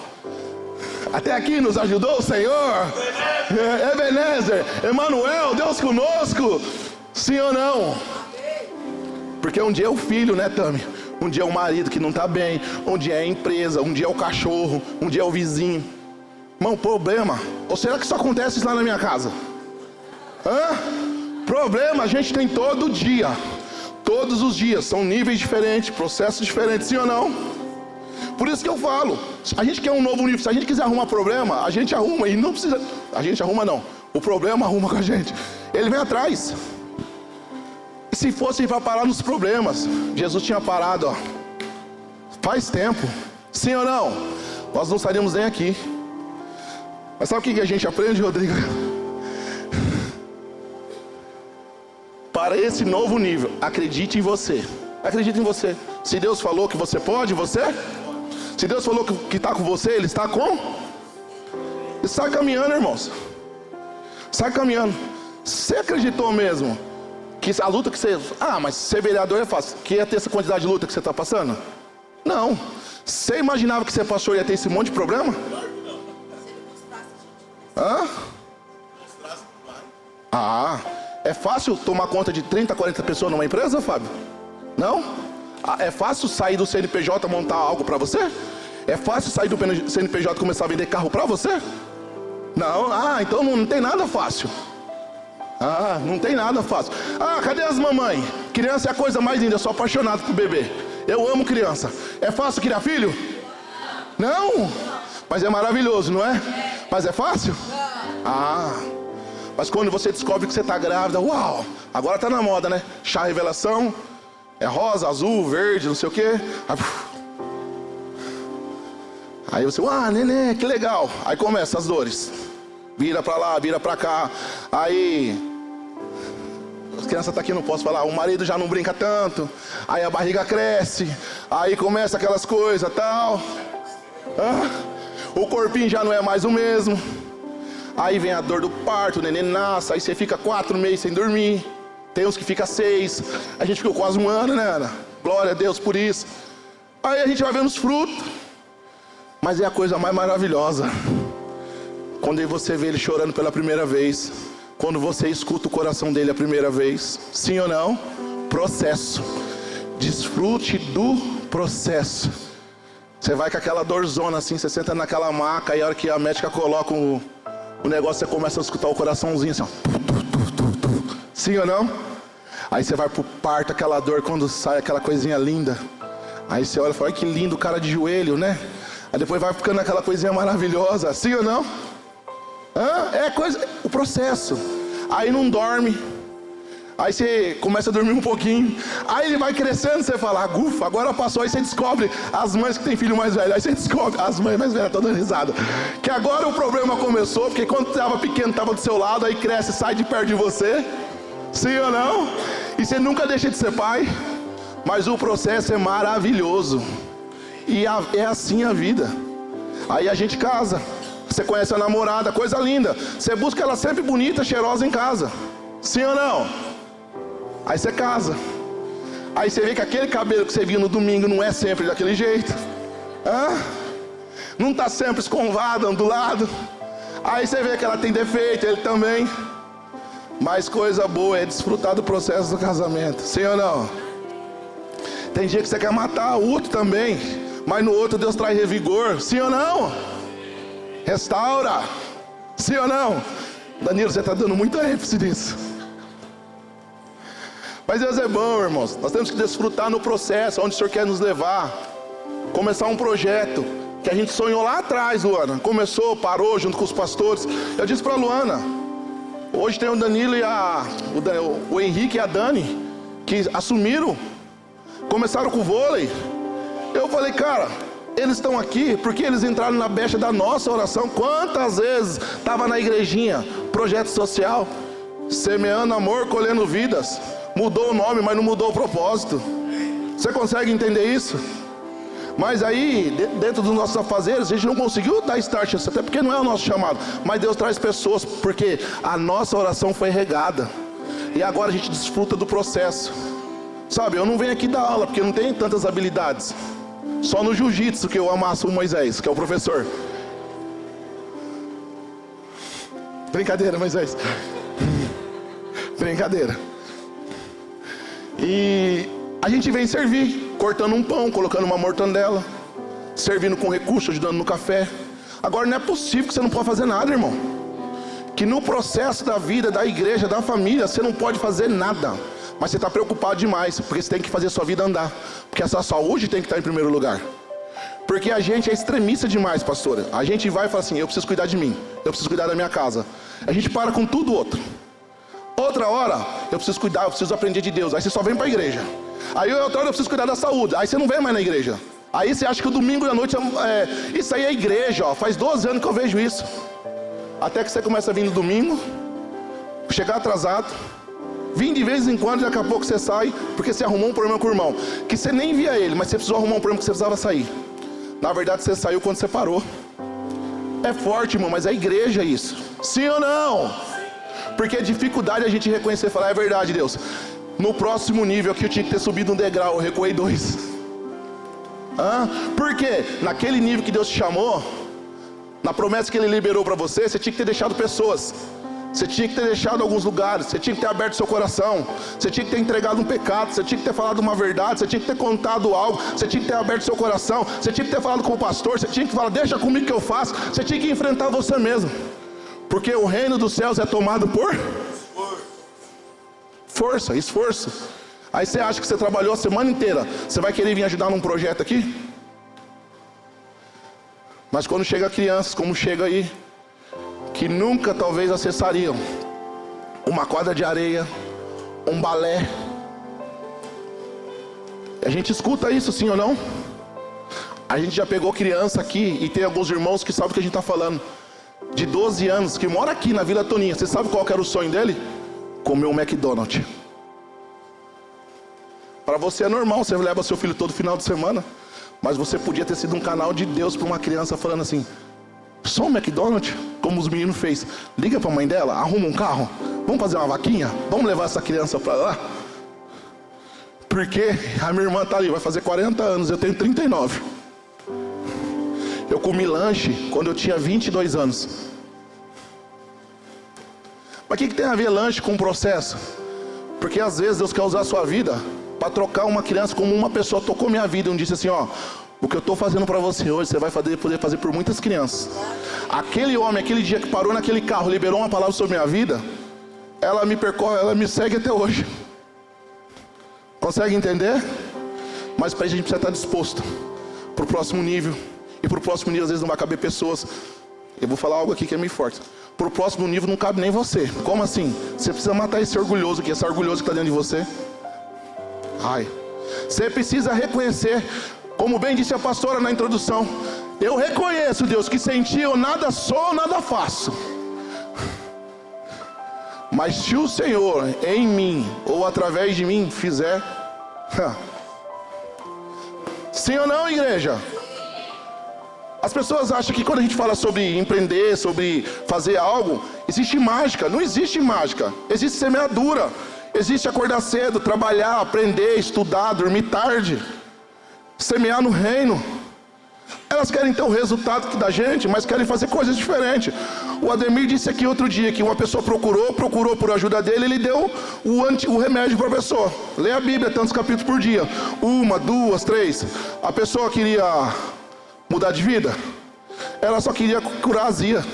Até aqui nos ajudou o Senhor. Ebenezer, Emanuel, Deus conosco. Sim ou não? Porque um dia é o filho, né, Tami? Um dia é o marido que não está bem. Um dia é a empresa, um dia é o cachorro, um dia é o vizinho. Irmão, problema. Ou será que isso acontece lá na minha casa? Problema a gente tem todo dia. Todos os dias. São níveis diferentes, processos diferentes. Sim ou não? Por isso que eu falo, a gente quer um novo nível. Se a gente quiser arrumar problema, a gente arruma. E não precisa, a gente arruma não. O problema arruma com a gente. Ele vem atrás. E se fosse para parar nos problemas, Jesus tinha parado, ó, faz tempo. Sim ou não? Nós não estaríamos nem aqui. Mas sabe o que a gente aprende, Rodrigo? Para esse novo nível, acredite em você. Acredite em você. Se Deus falou que você pode, você... Se Deus falou que está com você, Ele está com... E sai caminhando, irmãos. Sai caminhando. Você acreditou mesmo que a luta que você... mas ser vereador é fácil. Que ia ter essa quantidade de luta que você está passando? Não. Você imaginava que ser pastor ia ter esse monte de problema? É fácil tomar conta de 30, 40 pessoas numa empresa, Fábio? Não? É fácil sair do CNPJ e montar algo para você? É fácil sair do CNPJ e começar a vender carro para você? Não, então não tem nada fácil. Não tem nada fácil. Cadê as mamães? Criança é a coisa mais linda, eu sou apaixonado por bebê. Eu amo criança. É fácil criar filho? Não. Mas é maravilhoso, não é? Mas é fácil? Mas quando você descobre que você está grávida, uau! Agora está na moda, né? Chá revelação. É rosa, azul, verde, não sei o quê. Aí você, neném, que legal. Aí começa as dores. Vira pra lá, vira pra cá. Aí as crianças tá aqui, não posso falar. O marido já não brinca tanto. Aí a barriga cresce. Aí começa aquelas coisas, tal. O corpinho já não é mais o mesmo. Aí vem a dor do parto, o neném nasce. Aí você fica 4 meses sem dormir. Tem uns que fica 6. A gente ficou quase 1 ano, né, Ana? Glória a Deus por isso. Aí a gente vai vendo os frutos. Mas é a coisa mais maravilhosa quando você vê ele chorando pela primeira vez. Quando você escuta o coração dele a primeira vez. Sim ou não? Processo. Desfrute do processo. Você vai com aquela dorzona assim, você senta naquela maca. E a hora que a médica coloca o o negócio você começa a escutar o coraçãozinho assim, ó. Sim ou não? Aí você vai pro parto, aquela dor quando sai aquela coisinha linda. Aí você olha e fala, olha que lindo o cara de joelho, né? Aí depois vai ficando aquela coisinha maravilhosa, sim ou não? É coisa, o processo. Aí não dorme. Aí você começa a dormir um pouquinho. Aí ele vai crescendo, você fala, ufa, agora passou. Aí você descobre, as mães que tem filho mais velho. Aí você descobre, as mães mais velhas estão dando risada, que agora o problema começou, porque quando estava pequeno, estava do seu lado. Aí cresce, sai de perto de você. Sim ou não? E você nunca deixa de ser pai. Mas o processo é maravilhoso. E é assim a vida. Aí a gente casa. Você conhece a namorada, coisa linda. Você busca ela sempre bonita, cheirosa em casa. Sim ou não? Aí você casa. Aí você vê que aquele cabelo que você viu no domingo não é sempre daquele jeito. Não está sempre escovado, ondulado. Aí você vê que ela tem defeito, ele também. Mas coisa boa é desfrutar do processo do casamento. Sim ou não? Tem dia que você quer matar o outro também, mas no outro Deus traz revigor. Sim ou não? Restaura. Sim ou não? Danilo, você está dando muita ênfase nisso. Mas Deus é bom, irmãos. Nós temos que desfrutar no processo, onde o Senhor quer nos levar. Começar um projeto que a gente sonhou lá atrás, Luana. Começou, parou junto com os pastores. Eu disse para a Luana, hoje tem o Danilo e o Henrique e a Dani, que assumiram, começaram com o vôlei. Eu falei, cara, eles estão aqui porque eles entraram na brecha da nossa oração. Quantas vezes estava na igrejinha, projeto social, semeando amor, colhendo vidas. Mudou o nome, mas não mudou o propósito. Você consegue entender isso? Mas aí, dentro dos nossos afazeres, a gente não conseguiu dar start, até porque não é o nosso chamado. Mas Deus traz pessoas, porque a nossa oração foi regada. E agora a gente desfruta do processo. Sabe, eu não venho aqui dar aula, porque eu não tenho tantas habilidades. Só no jiu-jitsu que eu amasso o Moisés, que é o professor. Brincadeira, Moisés. Brincadeira. E a gente vem servir, cortando um pão, colocando uma mortandela, servindo com recurso, ajudando no café. Agora não é possível que você não pode fazer nada, irmão. Que no processo da vida, da igreja, da família, você não pode fazer nada. Mas você está preocupado demais, porque você tem que fazer a sua vida andar. Porque a sua saúde tem que estar em primeiro lugar. Porque a gente é extremista demais, pastora. A gente vai e fala assim, eu preciso cuidar de mim, eu preciso cuidar da minha casa. A gente para com tudo outro. Outra hora, eu preciso cuidar, eu preciso aprender de Deus. Aí você só vem para a igreja. Aí outra hora eu preciso cuidar da saúde. Aí você não vem mais na igreja. Aí você acha que o domingo da noite isso aí é igreja, ó. Faz 12 anos que eu vejo isso. Até que você começa a vir no domingo, chegar atrasado, vir de vez em quando, daqui a pouco você sai, porque você arrumou um problema com o irmão, que você nem via ele, mas você precisou arrumar um problema que você precisava sair. Na verdade você saiu quando você parou. É forte, irmão, mas é igreja isso. Sim ou não? Porque a dificuldade é a gente reconhecer e falar, é verdade, Deus. No próximo nível aqui eu tinha que ter subido um degrau, eu recuei 2. Por quê? Naquele nível que Deus te chamou, na promessa que Ele liberou para você, você tinha que ter deixado pessoas. Você tinha que ter deixado alguns lugares, você tinha que ter aberto seu coração, você tinha que ter entregado um pecado, você tinha que ter falado uma verdade, você tinha que ter contado algo, você tinha que ter aberto seu coração, você tinha que ter falado com o pastor, você tinha que falar, deixa comigo que eu faço, você tinha que enfrentar você mesmo. Porque o reino dos céus é tomado por força, esforço. Aí você acha que você trabalhou a semana inteira, você vai querer vir ajudar num projeto aqui? Mas quando chega crianças, como chega aí, que nunca talvez acessariam uma quadra de areia, um balé. A gente escuta isso, sim ou não? A gente já pegou criança aqui, e tem alguns irmãos que sabem o que a gente está falando, de 12 anos, que mora aqui na Vila Toninha. Você sabe qual que era o sonho dele? Comer um McDonald's. Para você é normal, você leva seu filho todo final de semana, mas você podia ter sido um canal de Deus para uma criança falando assim, só um McDonald's? Como os meninos fez, liga para a mãe dela, arruma um carro, vamos fazer uma vaquinha, vamos levar essa criança para lá. Porque a minha irmã está ali, vai fazer 40 anos, eu tenho 39. Eu comi lanche quando eu tinha 22 anos. Mas o que tem a ver lanche com o processo? Porque às vezes Deus quer usar a sua vida para trocar uma criança, como uma pessoa tocou minha vida e disse assim, ó, o que eu estou fazendo para você hoje, você vai poder fazer por muitas crianças. aquele homem, aquele dia que parou naquele carro, liberou uma palavra sobre minha vida, ela me percorre, ela me segue até hoje. Consegue entender? Mas para isso a gente precisa estar disposto para o próximo nível. E para o próximo nível às vezes não vai caber pessoas. Eu vou falar algo aqui que é meio forte. Para o próximo nível não cabe nem você. Como assim? Você precisa matar esse orgulhoso aqui, esse orgulhoso que está dentro de você. Ai. Você precisa reconhecer, como bem disse a pastora na introdução, eu reconheço, Deus, que sem ti eu nada sou, nada faço. Mas se o Senhor em mim, ou através de mim, fizer... Sim ou não, igreja? As pessoas acham que quando a gente fala sobre empreender, sobre fazer algo, existe mágica. Não existe mágica. Existe semeadura. Existe acordar cedo, trabalhar, aprender, estudar, dormir tarde. Semear no reino. Elas querem ter o resultado da gente, mas querem fazer coisas diferentes. O Ademir disse aqui outro dia que uma pessoa procurou por ajuda dele, ele deu o remédio para a pessoa. Lê a Bíblia, tantos capítulos por dia. 1, 2, 3. A pessoa queria mudar de vida? Ela só queria curar a azia.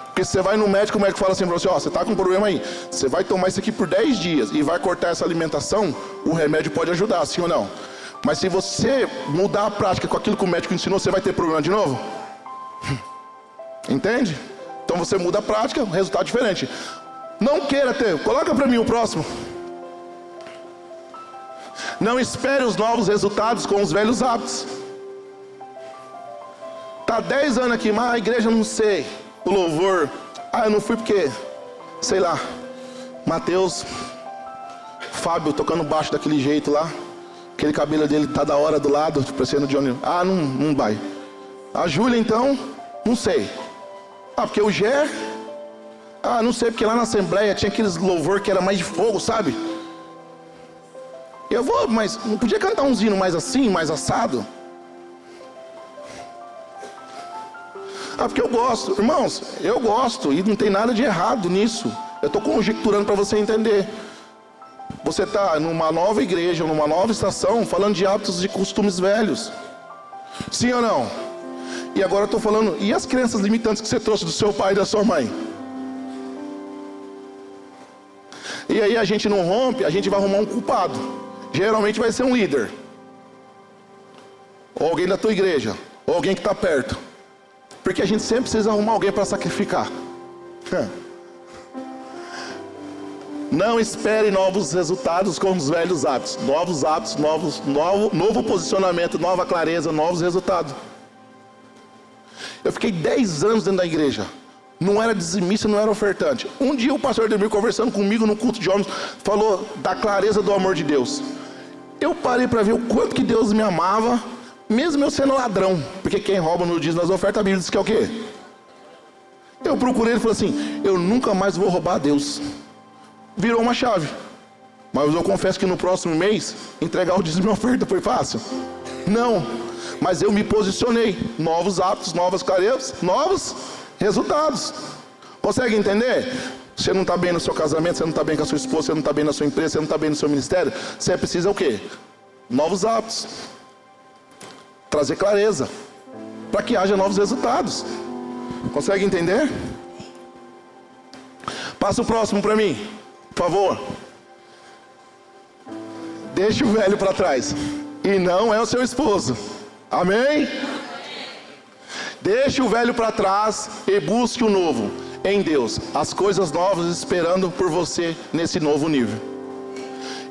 Porque você vai no médico, o médico fala assim para você, ó, você está com um problema aí. Você vai tomar isso aqui por 10 dias e vai cortar essa alimentação, o remédio pode ajudar, sim ou não? Mas se você mudar a prática com aquilo que o médico ensinou, você vai ter problema de novo? Entende? Então você muda a prática, resultado diferente. Não queira ter, coloca para mim o próximo. Não espere os novos resultados com os velhos hábitos. Tá 10 anos aqui, mas a igreja não sei. O louvor, eu não fui porque, sei lá, Mateus, Fábio tocando baixo daquele jeito lá. Aquele cabelo dele tá da hora do lado, parecendo Johnny. Não vai. A Júlia então, não sei. Porque o Gé, não sei, porque lá na Assembleia tinha aqueles louvor que era mais de fogo, sabe? Eu vou, mas não podia cantar uns hinos mais assim, mais assado? Porque eu gosto. Irmãos, eu gosto e não tem nada de errado nisso. Eu estou conjecturando para você entender. Você está numa nova igreja, numa nova estação, falando de hábitos e costumes velhos. Sim ou não? E agora eu estou falando, e as crenças limitantes que você trouxe do seu pai e da sua mãe? E aí a gente não rompe, a gente vai arrumar um culpado. Geralmente vai ser um líder. Ou alguém da tua igreja. Ou alguém que está perto. Porque a gente sempre precisa arrumar alguém para sacrificar. Não espere novos resultados com os velhos hábitos. Novos hábitos, novo posicionamento, nova clareza, novos resultados. Eu fiquei 10 anos dentro da igreja. Não era dizimista, não era ofertante. Um dia o pastor Ademir, conversando comigo no culto de homens, falou da clareza do amor de Deus. Eu parei para ver o quanto que Deus me amava, mesmo eu sendo ladrão. Porque quem rouba no dízimo nas ofertas, a Bíblia diz que é o quê? Eu procurei e falei assim, eu nunca mais vou roubar a Deus. Virou uma chave. Mas eu confesso que no próximo mês, entregar o dízimo e oferta foi fácil? Não. Mas eu me posicionei. Novos hábitos, novas clarezas, novos resultados. Consegue entender? Você não está bem no seu casamento, você não está bem com a sua esposa, você não está bem na sua empresa, você não está bem no seu ministério. Você precisa o quê? Novos hábitos. Trazer clareza. Para que haja novos resultados. Consegue entender? Passa o próximo para mim, por favor. Deixe o velho para trás. E não é o seu esposo. Amém? Deixe o velho para trás e busque o novo em Deus. As coisas novas esperando por você nesse novo nível.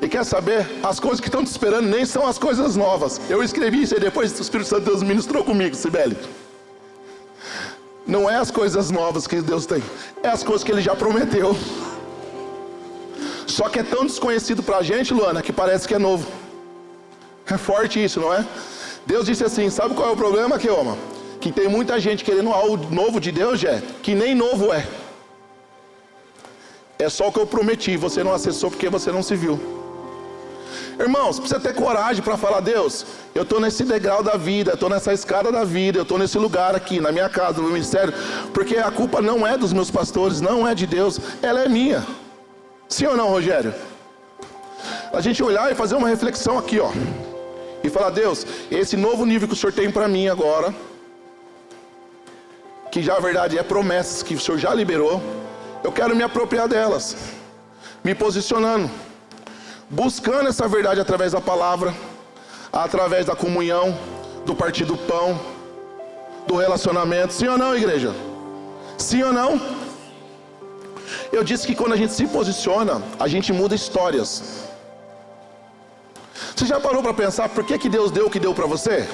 E quer saber? As coisas que estão te esperando nem são as coisas novas. Eu escrevi isso e depois o Espírito Santo de Deus ministrou comigo, Sibeli. Não é as coisas novas que Deus tem. É as coisas que Ele já prometeu. Só que é tão desconhecido pra gente, Luana, que parece que é novo. É forte isso, não é? Deus disse assim, sabe qual é o problema, Keoma? Que tem muita gente querendo algo novo de Deus, que nem novo é. É só o que eu prometi, você não acessou porque você não se viu. Irmãos, precisa ter coragem para falar, Deus, eu estou nesse degrau da vida, eu estou nessa escada da vida, eu estou nesse lugar aqui, na minha casa, no meu ministério, porque a culpa não é dos meus pastores, não é de Deus, ela é minha. Sim ou não, Rogério? A gente olhar e fazer uma reflexão aqui, ó. E falar, Deus, esse novo nível que o Senhor tem para mim agora, que já na verdade é promessas que o Senhor já liberou, eu quero me apropriar delas, me posicionando, buscando essa verdade através da palavra, através da comunhão, do partir do pão, do relacionamento. Sim ou não, igreja? Sim ou não? Eu disse que quando a gente se posiciona, a gente muda histórias. Você já parou para pensar por que Deus deu o que deu para você?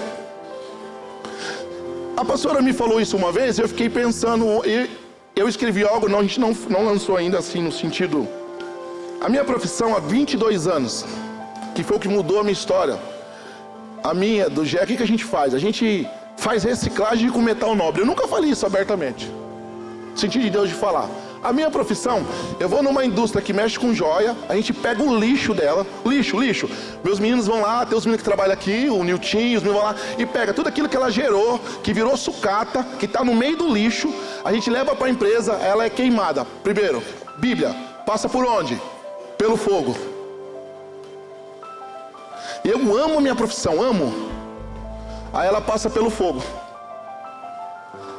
A pastora me falou isso uma vez, eu fiquei pensando, eu escrevi algo, a gente não lançou ainda assim no sentido. A minha profissão há 22 anos, que foi o que mudou a minha história. A minha, do Gé, o que a gente faz? A gente faz reciclagem com metal nobre. Eu nunca falei isso abertamente. Senti de Deus de falar. A minha profissão, eu vou numa indústria que mexe com joia, a gente pega o lixo dela, lixo. Meus meninos vão lá, tem os meninos que trabalham aqui, o Nilton, os meninos vão lá e pega tudo aquilo que ela gerou, que virou sucata, que está no meio do lixo, a gente leva para a empresa, ela é queimada. Primeiro, Bíblia, passa por onde? Pelo fogo. Eu amo a minha profissão, amo. Aí ela passa pelo fogo.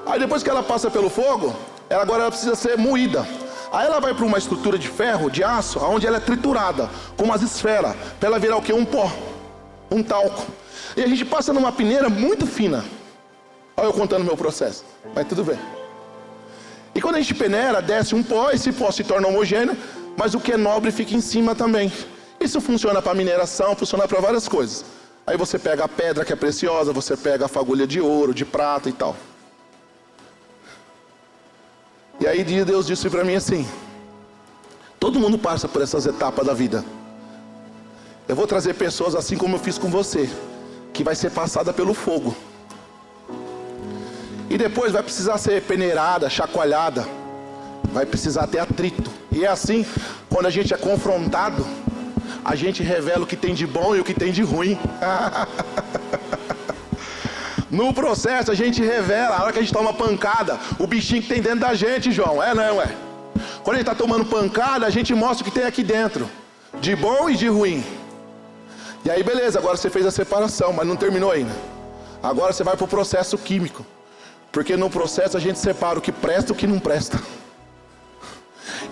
Aí depois que ela passa pelo fogo, ela precisa ser moída. Aí ela vai para uma estrutura de ferro, de aço, onde ela é triturada, com umas esferas, para ela virar o que? Um pó, um talco. E a gente passa numa peneira muito fina. Olha eu contando o meu processo, mas tudo bem. E quando a gente peneira, desce um pó, esse pó se torna homogêneo, mas o que é nobre fica em cima também. Isso funciona para mineração, funciona para várias coisas. Aí você pega a pedra que é preciosa, você pega a fagulha de ouro, de prata e tal. E aí Deus disse para mim assim: todo mundo passa por essas etapas da vida. Eu vou trazer pessoas assim como eu fiz com você, que vai ser passada pelo fogo. E depois vai precisar ser peneirada, chacoalhada. Vai precisar ter atrito. E é assim, quando a gente é confrontado, a gente revela o que tem de bom e o que tem de ruim. No processo a gente revela, a hora que a gente toma pancada, o bichinho que tem dentro da gente, João. É, não é? Quando a gente está tomando pancada, a gente mostra o que tem aqui dentro, de bom e de ruim. E aí beleza, agora você fez a separação, mas não terminou ainda. Agora você vai para o processo químico. Porque no processo a gente separa o que presta e o que não presta.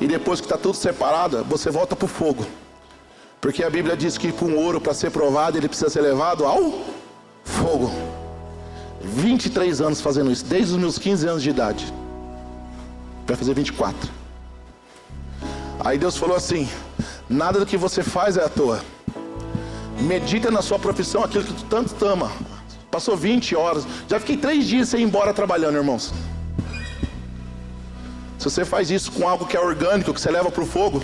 E depois que está tudo separado, você volta para o fogo. Porque a Bíblia diz que com ouro, para ser provado, ele precisa ser levado ao fogo. 23 anos fazendo isso, desde os meus 15 anos de idade. Vai fazer 24. Aí Deus falou assim: nada do que você faz é à toa. Medita na sua profissão aquilo que tu tanto ama. Passou 20 horas. Já fiquei 3 dias sem ir embora trabalhando, irmãos. Se você faz isso com algo que é orgânico, que você leva para o fogo,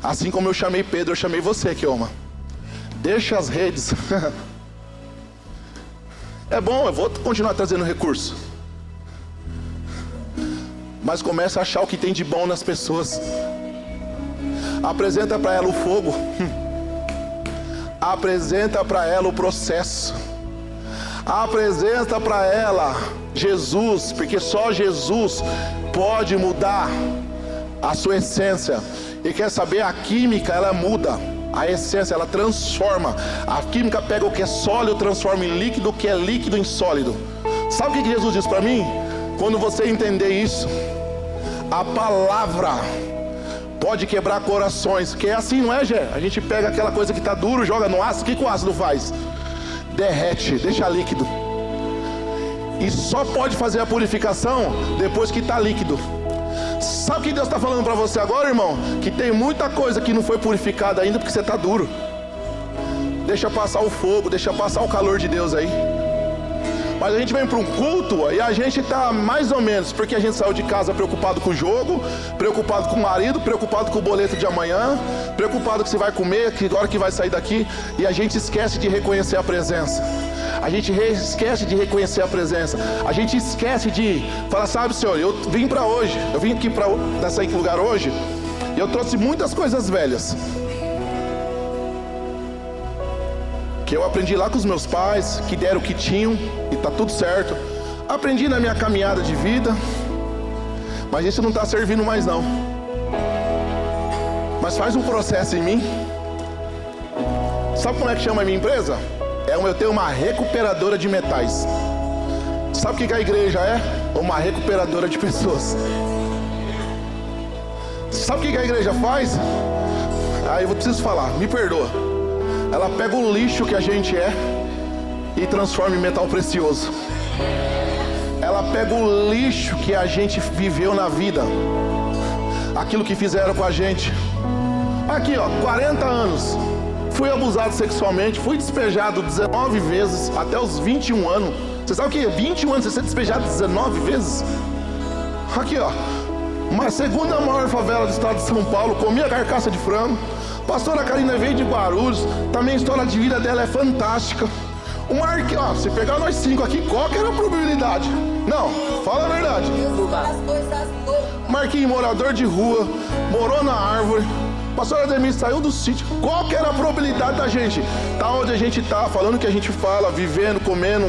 assim como eu chamei Pedro, eu chamei você, que ama. Deixa as redes. É bom, eu vou continuar trazendo recurso. Mas começa a achar o que tem de bom nas pessoas. Apresenta para ela o fogo. Apresenta para ela o processo. Apresenta para ela Jesus, porque só Jesus pode mudar a sua essência. E quer saber, a química ela muda a essência, ela transforma. A química pega o que é sólido, transforma em líquido, o que é líquido em sólido. Sabe o que Jesus disse para mim? Quando você entender isso, a palavra pode quebrar corações. Que é assim, não é, Gé? A gente pega aquela coisa que está duro, joga no ácido. O que o ácido faz? Derrete, deixa líquido. E só pode fazer a purificação depois que está líquido. Sabe o que Deus está falando para você agora, irmão? Que tem muita coisa que não foi purificada ainda porque você está duro. Deixa passar o fogo, deixa passar o calor de Deus aí. Mas a gente vem para um culto e a gente está mais ou menos, porque a gente saiu de casa preocupado com o jogo, preocupado com o marido, preocupado com o boleto de amanhã, preocupado que você vai comer, que hora que vai sair daqui, e a gente esquece de reconhecer a presença. A gente esquece de reconhecer a presença. A gente esquece de falar: sabe, Senhor, eu vim para hoje, eu vim aqui para nesse lugar hoje, e eu trouxe muitas coisas velhas que eu aprendi lá com os meus pais, que deram o que tinham, e tá tudo certo. Aprendi na minha caminhada de vida, mas isso não está servindo mais não. Mas faz um processo em mim. Sabe como é que chama a minha empresa? Eu tenho uma recuperadora de metais. Sabe o que a igreja é? uma recuperadora de pessoas. Sabe o que a igreja faz? Aí eu preciso falar, me perdoa. Ela pega o lixo que a gente é e transforma em metal precioso. Ela pega o lixo que a gente viveu na vida, aquilo que fizeram com a gente. Aqui ó, 40 anos, fui abusado sexualmente, fui despejado 19 vezes até os 21 anos. Você sabe o que é 21 anos, você ser despejado 19 vezes? Aqui ó, uma segunda maior favela do estado de São Paulo, comia carcaça de frango. Pastora Karina veio de Guarulhos, também a história de vida dela é fantástica. O Marquinhos, ó, se pegar nós 5 aqui, qual que era a probabilidade? Não, fala a verdade. Marquinhos, morador de rua, morou na árvore. Pastora Ademir saiu do sítio. Qual que era a probabilidade da gente tá onde a gente tá, falando o que a gente fala, vivendo, comendo?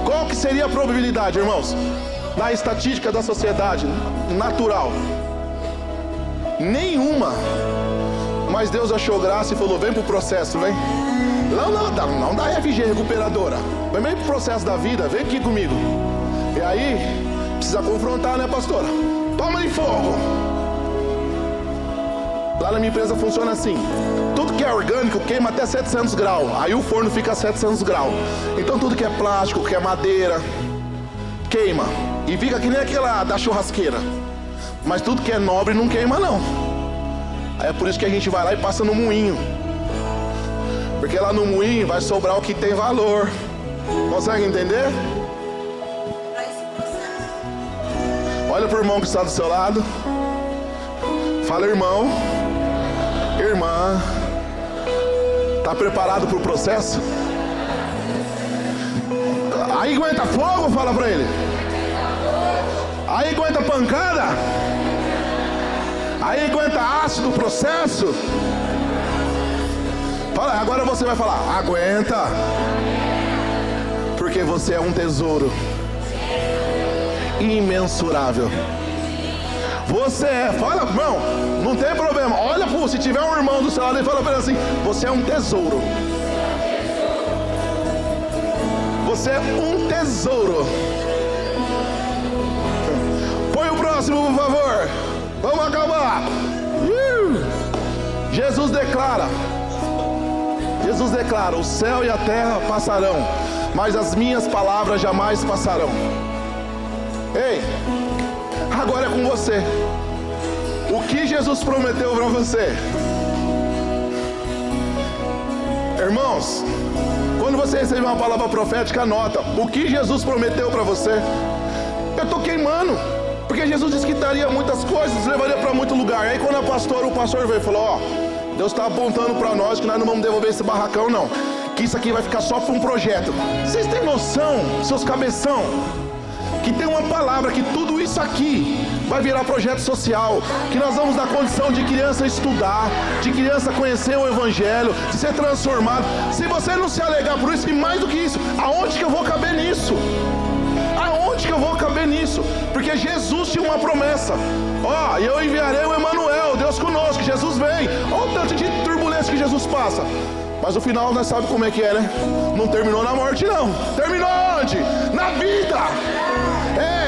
Qual que seria a probabilidade, irmãos? Na estatística da sociedade natural? Nenhuma. Mas Deus achou graça e falou, vem pro processo, vem. Não da FG recuperadora. Vem pro processo da vida, vem aqui comigo. E aí, precisa confrontar, né, pastora? Toma de fogo. Lá na minha empresa funciona assim. Tudo que é orgânico queima até 700 graus. Aí o forno fica a 700 graus. Então tudo que é plástico, que é madeira, queima. E fica que nem aquela da churrasqueira. Mas tudo que é nobre não queima não. Aí é por isso que a gente vai lá e passa no moinho. Porque lá no moinho vai sobrar o que tem valor. Consegue entender? Olha pro irmão que está do seu lado. Fala, irmão. Irmã. Tá preparado pro processo? Aí aguenta fogo, fala pra ele. Aí aguenta pancada. Aí aguenta ácido, processo. Fala, agora você vai falar, aguenta. Porque você é um tesouro imensurável. Você é, fala, irmão, não tem problema. Olha, se tiver um irmão do seu lado e fala pra ele assim, você é um tesouro. Você é um tesouro. Põe o próximo, por favor. Vamos acabar. Jesus declara, o céu e a terra passarão, mas as minhas palavras jamais passarão. Ei, agora é com você. O que Jesus prometeu para você? Irmãos, quando você receber uma palavra profética, anota. O que Jesus prometeu para você? Eu estou queimando. Porque Jesus disse que daria muitas coisas, levaria para muito lugar. Aí quando o pastor veio e falou, ó, Deus está apontando para nós que nós não vamos devolver esse barracão não. Que isso aqui vai ficar só para um projeto. Vocês têm noção, seus cabeção, que tem uma palavra que tudo isso aqui vai virar projeto social, que nós vamos dar condição de criança estudar, de criança conhecer o evangelho, de ser transformado. Se você não se alegar por isso, e mais do que isso, aonde que eu vou caber nisso? Aonde que eu vou caber nisso? Porque Jesus tinha uma promessa. Ó, eu enviarei o Emanuel, Deus conosco, Jesus vem. Olha o tanto de turbulência que Jesus passa. Mas o final nós sabemos como é que é, né? Não terminou na morte não. Terminou onde? Na vida.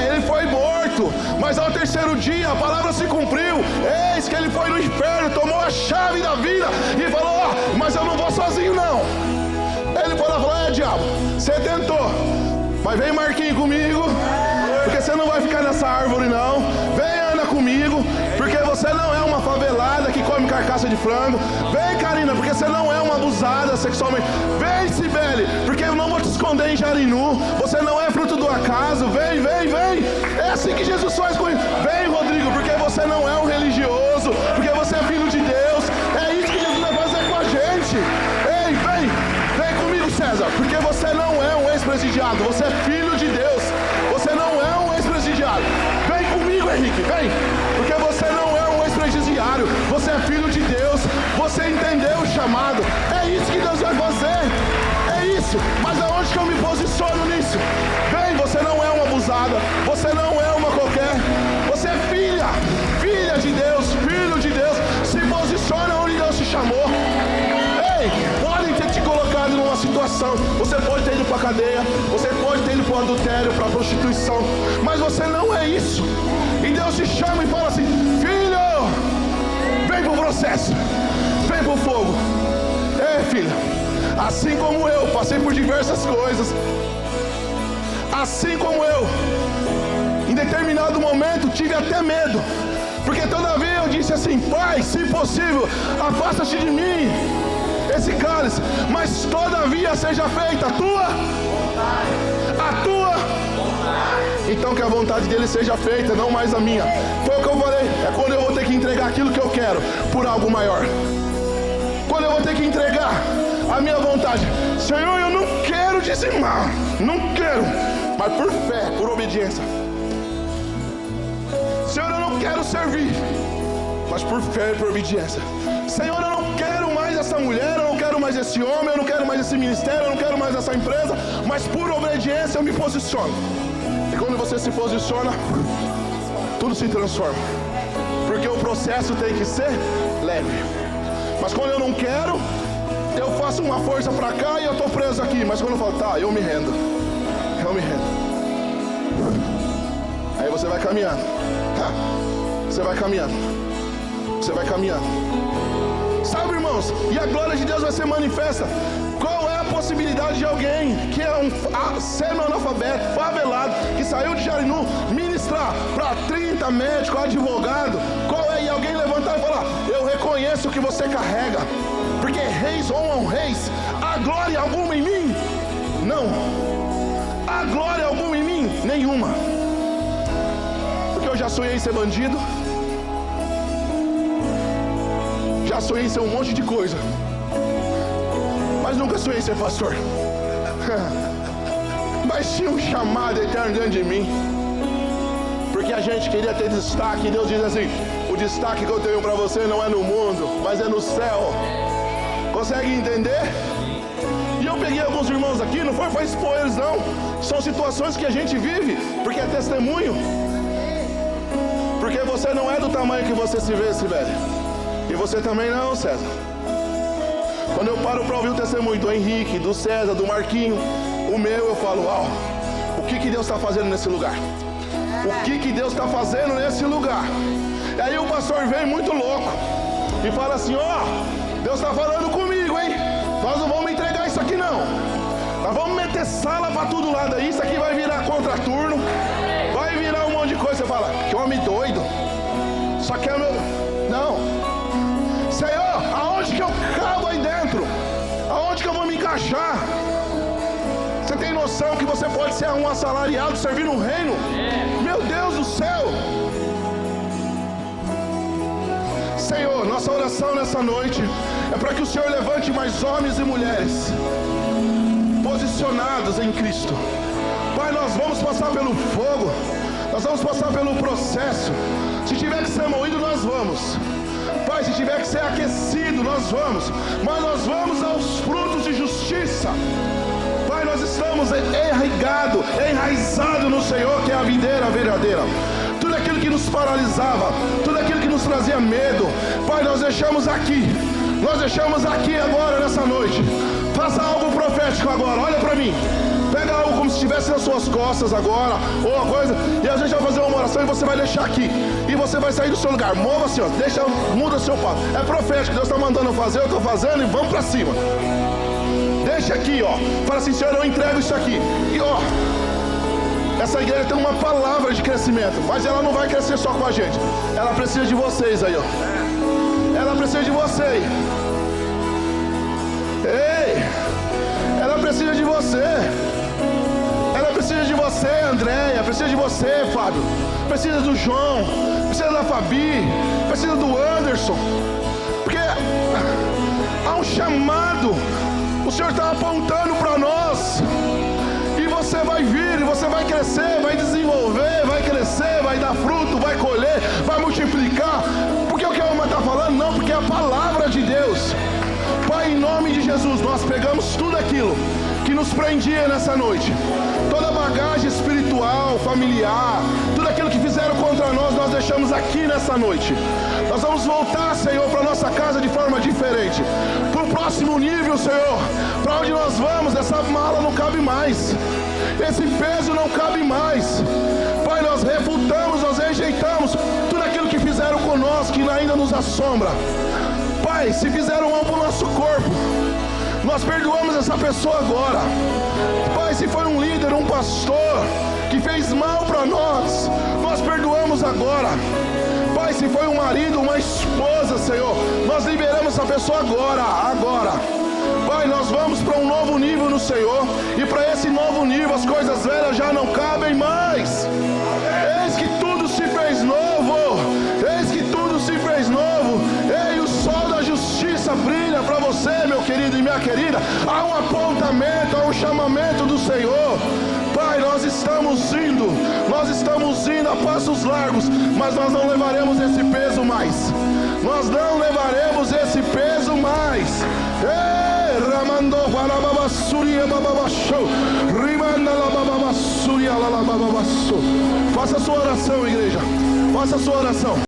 Ele foi morto, mas ao terceiro dia a palavra se cumpriu. Eis que ele foi no inferno, tomou a chave da vida e falou, ó, mas eu não vou sozinho não. Ele falou, diabo, você tentou, mas vem Marquinhos comigo, porque você não vai ficar nessa árvore não. Vem, anda comigo, porque você não é uma favelada que come carcaça de frango. Vem, Karina, porque você não é uma abusada sexualmente. Vem, Cibele, porque eu não vou te esconder em Jarinu. Você não é fruto do acaso. Vem, vem, vem. É assim que Jesus faz com ele. Vem, Rodrigo, porque você não é um religioso, porque você é filho de Deus. É isso que Jesus vai fazer com a gente. Ei, vem comigo, César, porque você não é um ex-presidiado, você é filho de Deus. Você não é um ex-presidiário. Vem comigo, Henrique, vem, porque você não é um ex-presidiário, você é filho de Deus. Você entendeu o chamado. É isso que Deus vai fazer. É isso. Mas aonde que eu me posiciono nisso? Vem, você não é uma abusada, você não é uma qualquer. Você é filha de Deus, filho de Deus. Se posiciona onde Deus te chamou. Ei, podem ter te colocado numa situação situação. Você pode ter ido para a cadeia, você pode ter ido para o adultério, para a prostituição, mas você não é isso. E Deus te chama e fala assim: filho, vem para o processo, vem para o fogo. Filho, assim como eu passei por diversas coisas, assim como eu, em determinado momento tive até medo, porque todavia eu disse assim: Pai, se possível, afasta-te de mim esse cálice, mas todavia seja feita a tua. Então que a vontade dele seja feita, não mais a minha. Foi o que eu falei, é quando eu vou ter que entregar aquilo que eu quero por algo maior. Quando eu vou ter que entregar a minha vontade. Senhor, eu não quero dizimar, não quero, mas por fé, por obediência. Senhor, eu não quero servir, mas por fé e por obediência. Senhor, eu não quero mais essa mulher, eu não quero mais esse homem, eu não quero mais esse ministério, eu não quero mais essa empresa, mas por obediência eu me posiciono. E quando você se posiciona, tudo se transforma, porque o processo tem que ser leve. Mas quando eu não quero, eu faço uma força para cá e eu estou preso aqui. Mas quando eu falo, tá, eu me rendo. Aí você vai caminhando. Você vai caminhando. Sabe, irmãos? E a glória de Deus vai ser manifesta. Qual é a possibilidade de alguém que é um semi-analfabeto, favelado, que saiu de Jarinu, ministrar para 30 médicos, advogado? Qual é? E alguém levantar e falar: eu reconheço o que você carrega, porque reis honram reis. Há glória alguma em mim? Não. Há glória alguma em mim? Nenhuma. Porque eu já sonhei em ser bandido, já sonhei em ser um monte de coisa, mas nunca sonhei em ser pastor. Mas tinha um chamado eterno dentro de mim, porque a gente queria ter destaque. E Deus diz assim: o destaque que eu tenho para você não é no mundo, mas é no céu. Consegue entender? E eu peguei alguns irmãos aqui, não foi para expor eles não, são situações que a gente vive, porque é testemunho. Porque você não é do tamanho que você se vê, velho. E você também não, César. Quando eu paro para ouvir o testemunho do Henrique, do César, do Marquinho, o meu, eu falo: uau, o que Deus está fazendo nesse lugar? O que Deus está fazendo nesse lugar? E aí o pastor vem muito louco e fala assim: ó, Deus está falando comigo, hein? Nós não vamos entregar isso aqui não. Nós vamos meter sala para todo lado aí. Isso aqui vai virar contraturno, vai virar um monte de coisa. Você fala: que homem doido. Só que é meu... Não. Senhor, aonde que eu cabo aí dentro? Aonde que eu vou me encaixar? Você tem noção que você pode ser um assalariado servindo um reino? Meu Deus do céu! Senhor, nossa oração nessa noite é para que o Senhor levante mais homens e mulheres posicionados em Cristo. Pai, nós vamos passar pelo fogo, nós vamos passar pelo processo. Se tiver que ser moído, nós vamos. Pai, se tiver que ser aquecido, nós vamos. Mas nós vamos aos frutos de justiça. Pai, nós estamos enraizados no Senhor, que é a videira verdadeira. Tudo aquilo que nos paralisava, tudo aquilo que nos trazia medo, Pai, nós deixamos aqui agora nessa noite. Faça algo profético agora, olha para mim. Pega algo como se estivesse nas suas costas agora, ou uma coisa, e a gente vai fazer uma oração e você vai deixar aqui. E você vai sair do seu lugar, mova-se, ó, muda o seu passo. É profético, Deus está mandando eu fazer, eu estou fazendo e vamos para cima. Deixa aqui, ó. Fala assim: Senhor, eu entrego isso aqui. E ó, essa igreja tem uma palavra de crescimento, mas ela não vai crescer só com a gente. Ela precisa de vocês aí, ó. Ela precisa de vocês. Ei, ela precisa de você. Ela precisa de você, Andréia. Precisa de você, Fábio. Precisa do João. Precisa da Fabi. Precisa do Anderson. Porque há um chamado. O Senhor está apontando para nós. E você vai vir, e você vai crescer, vai desenvolver, vai crescer, vai dar fruto, vai colher, vai multiplicar. Porque o que a alma está falando? Não, porque é a palavra de Deus. Pai, em nome de Jesus, nós pegamos tudo aquilo que nos prendia nessa noite, toda a bagagem espiritual, familiar, tudo aquilo que fizeram contra nós, nós deixamos aqui nessa noite. Nós vamos voltar, Senhor, para nossa casa de forma diferente. Para o próximo nível, Senhor. Para onde nós vamos, essa mala não cabe mais. Esse peso não cabe mais. Pai, nós refutamos, nós rejeitamos tudo aquilo que fizeram conosco, que ainda nos assombra. Pai, se fizeram mal para o nosso corpo, nós perdoamos essa pessoa agora. Pai, se foi um líder, um pastor que fez mal para nós, nós perdoamos agora. Pai, se foi um marido, uma esposa, Senhor, nós liberamos essa pessoa agora. Pai, nós vamos para um novo nível no Senhor, e para esse novo nível as coisas velhas já não cabem mais. Eis que tudo se fez novo, eis que tudo se fez novo. Ei, o sol da justiça brilha para você, meu querido e minha querida. Há um apontamento, há um chamamento do Senhor. Pai, nós estamos indo a passos largos, mas nós não levaremos esse peso mais. Nós não levaremos esse peso mais. Faça a sua oração, igreja. Faça a sua oração.